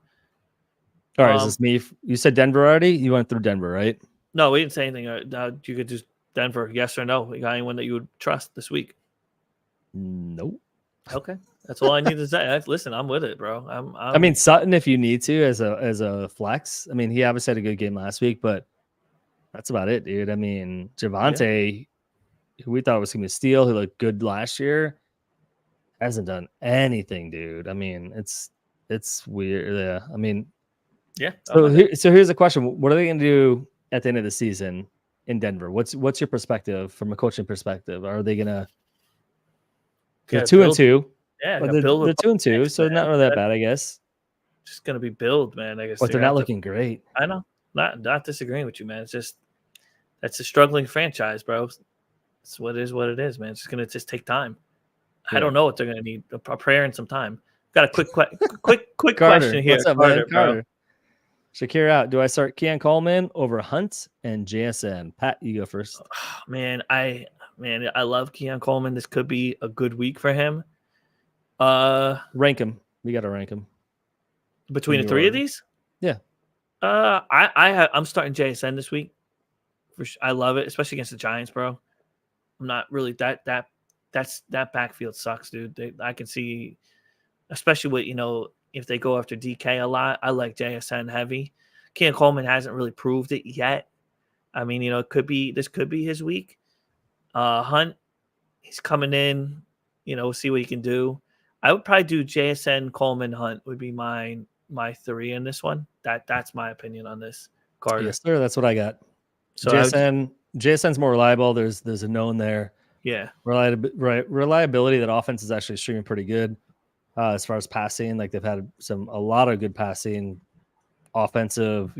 All right, is this me? You said Denver already. You went through Denver, right? No, we didn't say anything. You could just Denver, yes or no. You got anyone that you would trust this week? Nope. Okay, that's all I need to say. Listen, I'm with it, bro. I mean, Sutton, if you need to, as a flex. I mean, he obviously had a good game last week, but that's about it, dude. I mean, Javonte, who we thought was going to steal, who looked good last year, hasn't done anything, dude. I mean, it's weird. Yeah, I mean, So here's the question: what are they going to do at the end of the season in Denver? What's your perspective from a coaching perspective? Are they going to? They're 2-2. Yeah, they're 2-2, so not really that bad, I guess. Just gonna be build, man. I guess. But they're not looking great. I know. Not disagreeing with you, man. It's just that's a struggling franchise, bro. It's what it is, man. It's just gonna take time. Yeah. I don't know what they're gonna need. A prayer and some time. Got a quick question here. What's up, Carter? Shakir out. Do I start Keon Coleman over Hunt and JSN? Pat, you go first. Oh, man, I love Keon Coleman. This could be a good week for him. Rank him. We got to rank him between the 3 of these. Yeah. I'm starting JSN this week. I love it, especially against the Giants, bro. I'm not really that backfield sucks, dude. I can see, especially with if they go after DK a lot. I like JSN heavy. Keon Coleman hasn't really proved it yet. I mean, this could be his week. Hunt, he's coming in. We'll see what he can do. I would probably do JSN, Coleman, Hunt would be my 3 in this one. That's my opinion on this, Carter. Yes, sir. That's what I got. So JSN's more reliable. There's a known there. Yeah. Reliability. That offense is actually streaming pretty good as far as passing. Like they've had a lot of good passing, offensive,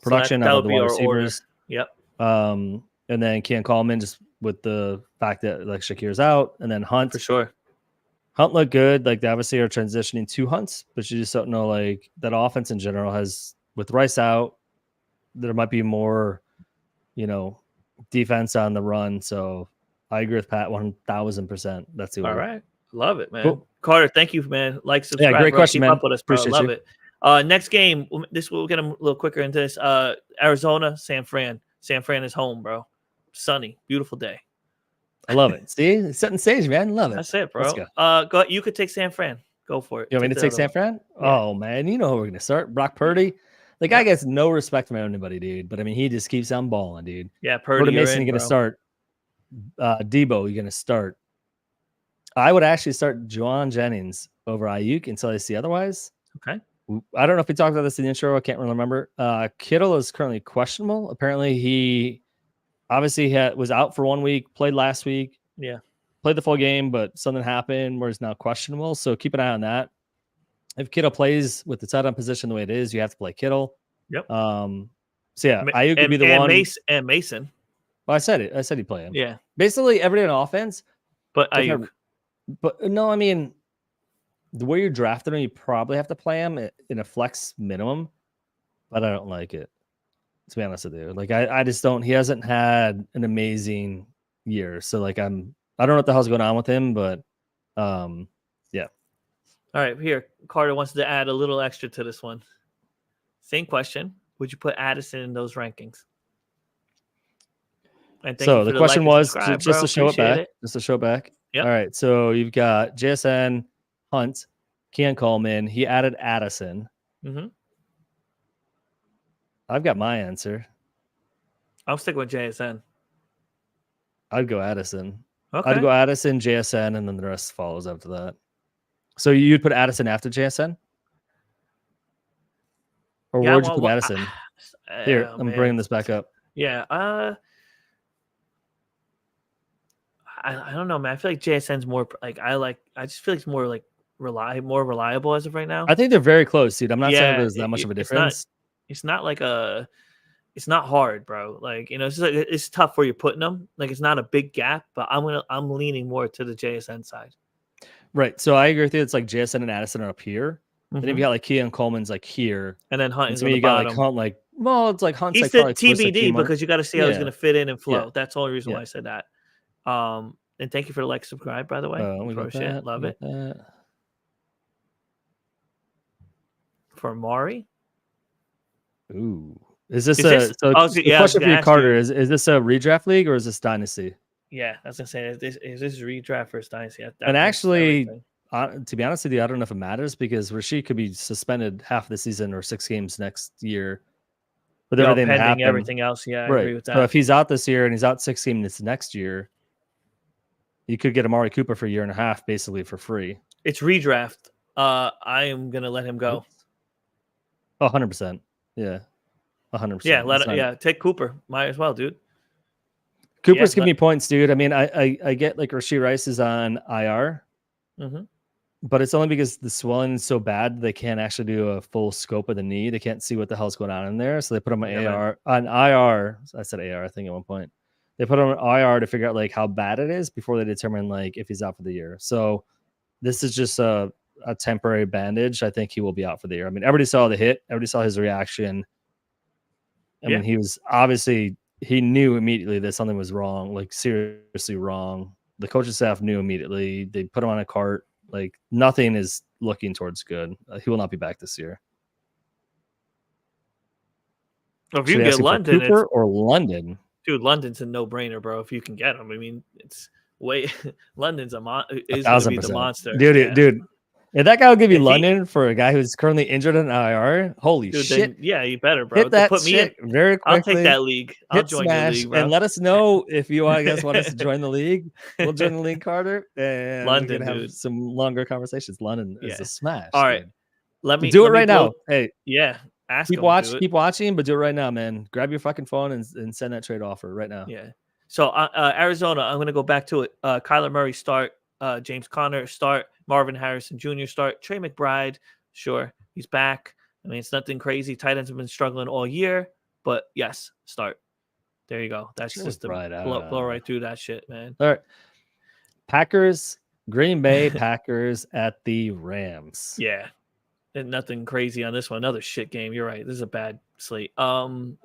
production out of the wide receivers. Yep. And then Keon Coleman, just with the fact that like Shakir's out, and then Hunt for sure. Hunt looked good. Like they obviously are transitioning to Hunts, but you just don't know like that offense in general has with Rice out, there might be more, defense on the run. So I agree with Pat 1,000%. That's the all right. Love it, man. Cool. Carter, thank you, man. Like, subscribe, Yeah, great bro. question, Keep man. up with us, bro. Appreciate Love you. it. Next game, we'll get a little quicker into this. Arizona, San Fran. San Fran is home, bro. Sunny, beautiful day. I love it. See, setting stage, man. Love it. That's it, bro. Let's go. Go. You could take San Fran. Go for it. You want me to take San Fran? Yeah. Oh man, you know who we're gonna start. Brock Purdy. The guy gets no respect from anybody, dude. But I mean, he just keeps on balling, dude. Yeah, Purdy. Jordan Mason, you're gonna start. Debo, you're gonna start. I would actually start Juwan Jennings over Ayuk until I see otherwise. Okay. I don't know if we talked about this in the intro. I can't really remember. Kittle is currently questionable. Apparently, he obviously was out for 1 week, played last week. Yeah. Played the full game, but something happened where he's now questionable. So keep an eye on that. If Kittle plays with the tight end position the way it is, you have to play Kittle. Yep. So yeah, Ayuk would be the one. Mason. Well, I said it. I said he'd play him. Yeah. Basically, every day on offense. But Ayuk. But no, I mean, the way you're drafted him, you probably have to play him in a flex minimum. But I don't like it, to be honest with you. Like I just don't. He hasn't had an amazing year. So like I don't know what the hell's going on with him, but yeah. All right, here Carter wants to add a little extra to this one. Same question: would you put Addison in those rankings? And so the question was just to show it back. It. Just to show it back. Yep. All right. So you've got JSN, Hunt, Keon Coleman. He added Addison. Mm-hmm. I've got my answer. I'm sticking with JSN. I'd go Addison. Okay. I'd go Addison, JSN, and then the rest follows after that. So you'd put Addison after JSN? Or where'd you put Addison? Here, I'm bringing this back up. Yeah. I don't know, man. I feel like JSN's more like I just feel like it's more like more reliable as of right now. I think they're very close, dude. I'm not saying there's that much of a difference. It's not like it's not hard, bro. Like, it's tough where you're putting them. Like, it's not a big gap, but I'm leaning more to the JSN side. Right. So I agree with you. It's like JSN and Addison are up here. Mm-hmm. Then if you got like Keon Coleman's like here, and then Hunt is on the bottom. Got like Hunt. It's like Hunt's he's like the TBD because you got to see how he's going to fit in and flow. Yeah. That's the only reason why I said that. And thank you for the like, subscribe, by the way. Love it. For Mari. Ooh. Is this the question for you, Carter, is this a redraft league or is this dynasty? Yeah, I was gonna say, is this redraft versus dynasty? And actually, to be honest with you, I don't know if it matters because Rashid could be suspended half the season or 6 games next year. With everything that happened, everything else, I agree with that. So if he's out this year and he's out 6 games next year, you could get Amari Cooper for a year and a half basically for free. It's redraft. I am gonna let him go. 100%. Yeah. 100%. Yeah, take Cooper. Might as well, dude. Cooper's giving me points, dude. I mean, I get like Rashee Rice is on IR, but it's only because the swelling is so bad they can't actually do a full scope of the knee. They can't see what the hell's going on in there, so they put him on IR. I said AR, I think at one point. They put him on IR to figure out like how bad it is before they determine like if he's out for the year. So this is just a temporary bandage. I think he will be out for the year. I mean, everybody saw the hit. Everybody saw his reaction. I mean, he was obviously, he knew immediately that something was wrong, like seriously wrong. The coaching staff knew immediately. They put him on a cart. Like nothing is looking towards good. He will not be back this year. Well, if you get London, Cooper or London, dude, London's a no-brainer, bro. If you can get him, I mean, it's London's is going to be the monster, dude. If that guy will give you London for a guy who's currently injured in IR, holy shit! Then, you better, bro. Hit that put me in very quickly. I'll take that league. I'll join your league, bro. And let us know if you guys want us to join the league. We'll join the league, Carter. And London, we're gonna have some longer conversations. London is a smash. All right, let me do it right now. Hey, keep watching, but do it right now, man. Grab your fucking phone and send that trade offer right now. Yeah. So Arizona, I'm gonna go back to it. Kyler Murray start. James Conner start. Marvin Harrison Jr. start. Trey McBride, sure, he's back. I mean, it's nothing crazy. Tight ends have been struggling all year, but yes, start. There you go. That's just blow right through that shit, man. All right. Packers, Green Bay Packers at the Rams. Yeah. And nothing crazy on this one. Another shit game. You're right. This is a bad slate.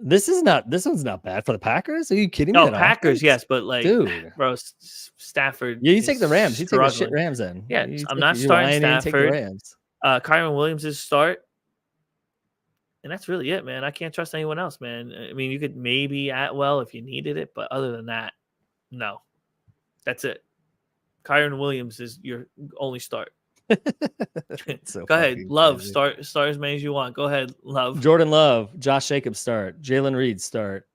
This one's not bad for the Packers. Are you kidding me? No, That Packers, offense? yeah, but like, Dude. bro, Stafford. Yeah, you is take the Rams. You take the shit struggling. Rams then. Yeah, You I'm take, not you're starting lying in, take the Stafford. Rams. Kyron Williams is start, and that's really it, man. I can't trust anyone else, man. I mean, you could maybe Atwell if you needed it, but other than that, no. That's it. Kyron Williams is your only start. So Go ahead, Love. crazy. Start as many as you want. Go ahead, Love. Jordan Love, Josh Jacobs start. Jalen Reed start.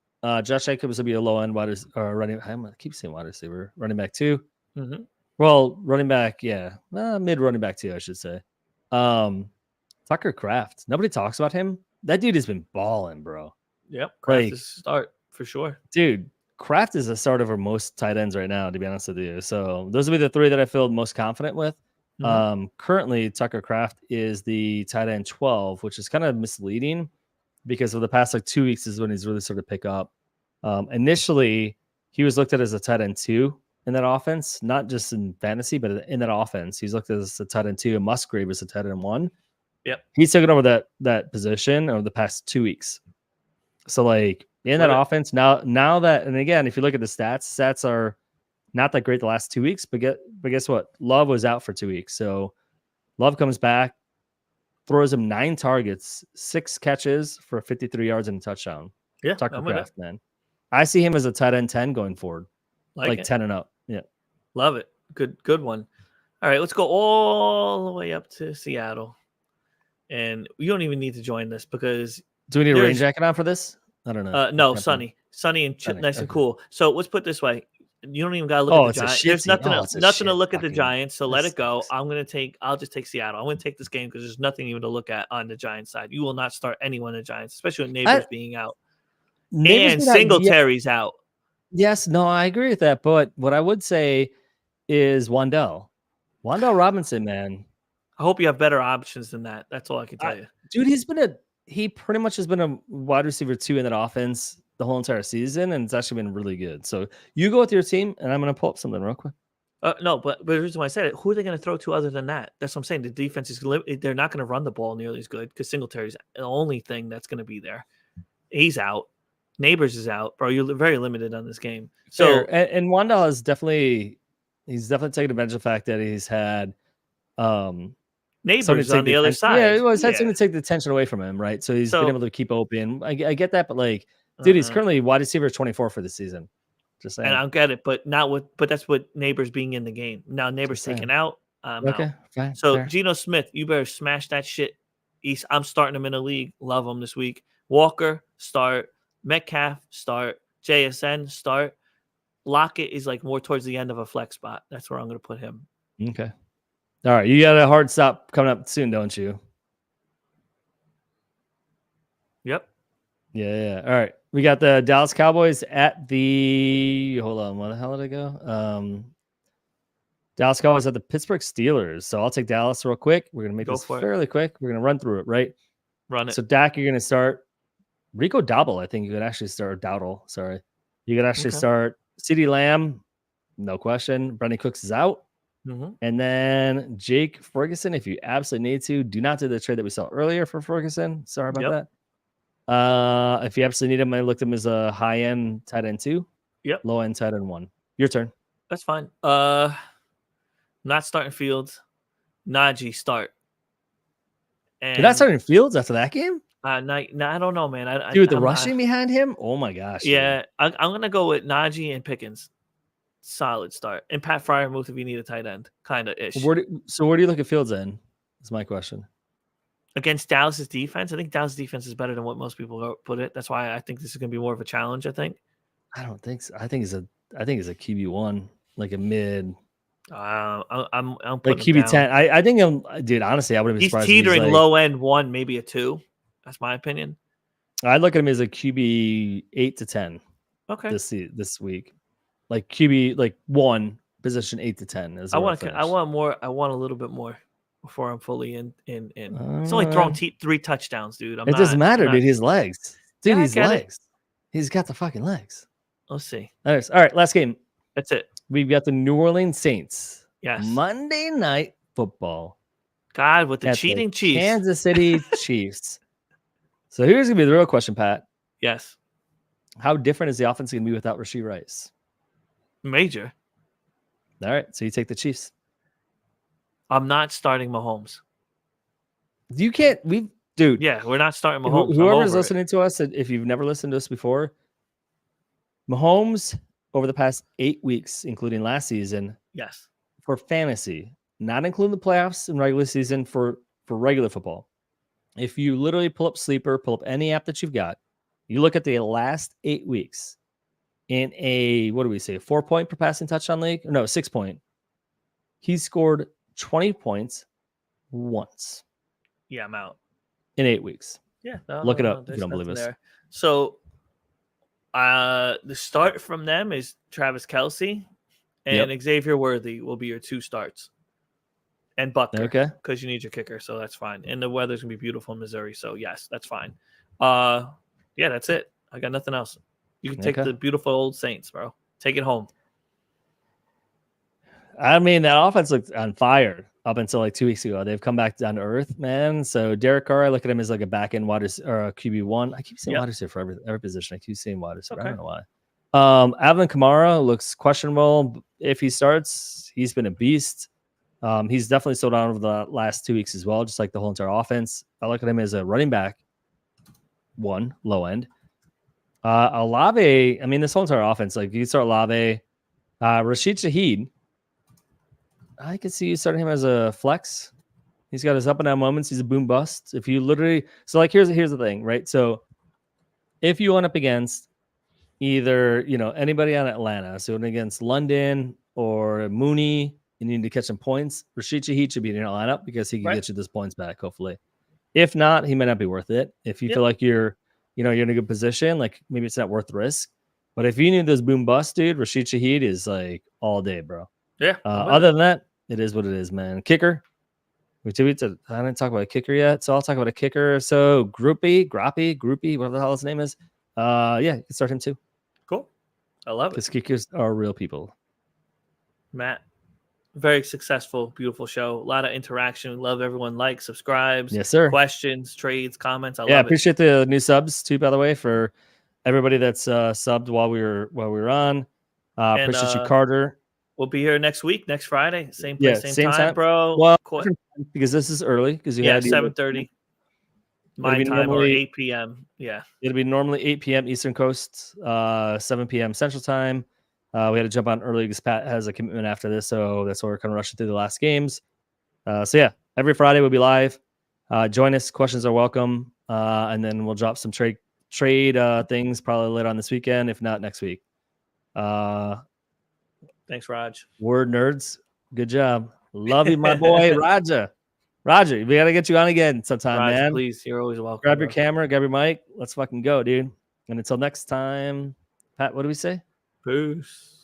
Josh Jacobs will be a low end running. I keep saying wide receiver, running back 2. Mm-hmm. Well, running back, yeah, mid running back 2, I should say. Tucker Kraft. Nobody talks about him. That dude has been balling, bro. Yep, Kraft Like, is start for sure. Dude, Kraft is a start over most tight ends right now, to be honest with you. So those would be the 3 that I feel most confident with. Mhm. Currently, Tucker Kraft is the tight end 12, which is kind of misleading because of the past 2 weeks is when he's really started to pick up. Initially, he was looked at as a tight end 2 in that offense, not just in fantasy, but in that offense. He's looked at as a tight end 2, and Musgrave is a tight end 1. Yep. He's taken over that position over the past 2 weeks. So like in that offense now that, and again, if you look at the stats are not that great the last 2 weeks, but guess what? Love was out for 2 weeks. So Love comes back, throws him 9 targets, 6 catches for 53 yards and a touchdown. Yeah, Tucker I'm with Kraft, man. I see him as a tight end 10 going forward. Like 10 and up. Yeah. Love it. Good one. All right, let's go all the way up to Seattle. And you don't even need to join this because do we need a rain jacket on for this? I don't know. No, sunny and nice and cool. So let's put it this way: you don't even gotta look at the Giants. There's nothing to look at the Giants, so let it go. I'll just take Seattle. I'm gonna take this game because there's nothing even to look at on the Giants side. You will not start anyone in the Giants, especially with Neighbors being out and Singletary's out. Yes, no, I agree with that. But what I would say is Wan'Dale Robinson, man. I hope you have better options than that. That's all I can tell you. Dude, he pretty much has been a wide receiver 2 in that offense the whole entire season, and it's actually been really good. So you go with your team, and I'm going to pull up something real quick. No, but the reason why I said it, who are they going to throw to other than that? That's what I'm saying. The defense is they're not going to run the ball nearly as good because Singletary's the only thing that's going to be there. He's out. Neighbors is out, bro. You're very limited on this game. So and Wan'Dale is definitely taken advantage of the fact that he's had Neighbors on the other side. Yeah, it was had something to take the attention away from him, right? So he's been able to keep open. I get that, but like, dude, he's currently wide receiver 24 for the season. Just saying. And I get it, but that's what Neighbors being in the game. Now Neighbors taken out. Okay, out. Fine, so fair. Geno Smith, you better smash that shit. I'm starting him in the league. Love him this week. Walker, start. Metcalf, start. JSN, start. Lockett is like more towards the end of a flex spot. That's where I'm going to put him. Okay. All right. You got a hard stop coming up soon, don't you? Yep. Yeah. All right. We got the Dallas Cowboys at the. Hold on. Where the hell did I go? Dallas Cowboys at the Pittsburgh Steelers. So I'll take Dallas real quick. We're going to make this fairly quick. We're going to run through it, right? Run it. So Dak, you're going to start. Rico Dowdle, I think you could actually start. Dowdle, sorry. You could actually start CeeDee Lamb. No question. Brandon Cooks is out. Mm-hmm. And then Jake Ferguson, if you absolutely need to, do not do the trade that we saw earlier for Ferguson. Sorry about that. If you absolutely need him, I looked at him as a high-end tight end 2. Yep. Low-end tight end 1. Your turn. That's fine. Not starting Fields. Najee start. And you're not starting Fields after that game? I don't know, man. Dude, the rushing behind him? Oh, my gosh. Yeah, I'm going to go with Najee and Pickens. Solid start. And Pat Freiermuth if you need a tight end. Kind of ish. So where do you look at Fields in? That's my question. Against Dallas's defense? I think Dallas' defense is better than what most people put it. That's why I think this is going to be more of a challenge, I think. I don't think so. I think it's a QB1, like a mid. I'm like QB 10. I think dude. Honestly, I wouldn't be surprised. He's teetering low end 1, maybe a 2. That's my opinion. I look at him as a QB 8 to 10. Okay. This week, like QB like 1 position 8 to 10. I want more. I want a little bit more before I'm fully in. It's only thrown 3 touchdowns, dude. It doesn't matter, dude. His legs, dude. His legs. He's got the fucking legs. Let's see. All right, last game. That's it. We've got the New Orleans Saints. Yes. Monday Night Football God, with the at cheating the Chiefs. Kansas City Chiefs. So here's gonna be the real question, Pat. Yes. How different is the offense gonna be without Rashee Rice? Major. All right, so you take the Chiefs. I'm not starting Mahomes. You can't. Dude. Yeah, we're not starting Mahomes. I'm Whoever's over it. listening to us, if you've never listened to us before, Mahomes over the past 8 weeks, including last season, Yes. for fantasy, not including the playoffs and regular season for regular football. If you literally pull up Sleeper, pull up any app that you've got, you look at the last 8 weeks in a, what do we say, 4-point per passing touchdown league? No, 6-point. He scored 20 points once Yeah, I'm out. in 8 weeks. Yeah, Look it up if you don't believe us. there. So, the start from them is Travis Kelce and Xavier Worthy will be your 2 starts, and Butker. Okay. Because you need your kicker, so that's fine. And the weather's gonna be beautiful in Missouri, so yes, that's fine. Yeah, that's it. I got nothing else. You can take the beautiful old Saints, bro. Take it home. I mean, that offense looked on fire up until like 2 weeks ago. They've come back down to earth, man. So Derek Carr, I look at him as like a back end wide or a QB1. I keep saying wide receiver for every position. I keep saying wide receiver. I don't know why. Alvin Kamara looks questionable. If he starts, he's been a beast. He's definitely slowed down over the last 2 weeks as well, just like the whole entire offense. I look at him as a running back, one low end. Olave, I mean, this whole entire offense, like you can start Olave, Rashid Shaheed. I could see you starting him as a flex. He's got his up and down moments. He's a boom bust. If you literally, so like here's the thing, right? So if you went up against either anybody on Atlanta, so against London or Mooney, and you need to catch some points, Rashid Shaheed should be in your lineup because he can get you those points back. Hopefully, if not, he may not be worth it. If you feel like you're in a good position, like maybe it's not worth the risk. But if you need those boom bust, dude, Rashid Shaheed is like all day, bro. Yeah. Other than that, it is what it is, man. Kicker. I didn't talk about a kicker yet, so I'll talk about a kicker. So Groupie, whatever the hell his name is. Yeah, you can start him too. Cool. I love it. Because kickers are real people. Matt, very successful, beautiful show. A lot of interaction. Love everyone likes, subscribes. Yes, sir. Questions, trades, comments. I love it. Appreciate the new subs too, by the way, for everybody that's subbed while we were on. Appreciate you, Carter. We'll be here next week, next Friday, same place, same time, bro. Well, because this is early, because you had 7:30 my time or 8 p.m. Yeah, it'll be normally 8 p.m. Eastern Coast, 7 p.m. Central Time. We had to jump on early because Pat has a commitment after this, so that's why we're kind of rushing through the last games. So yeah, every Friday we'll be live. Join us. Questions are welcome, and then we'll drop some trade things probably later on this weekend, if not next week. Thanks, Raj. Word nerds. Good job. Love you, my boy, Roger, we got to get you on again sometime, Raj, man. Please, you're always welcome. Grab your camera, grab your mic. Let's fucking go, dude. And until next time, Pat, what do we say? Peace.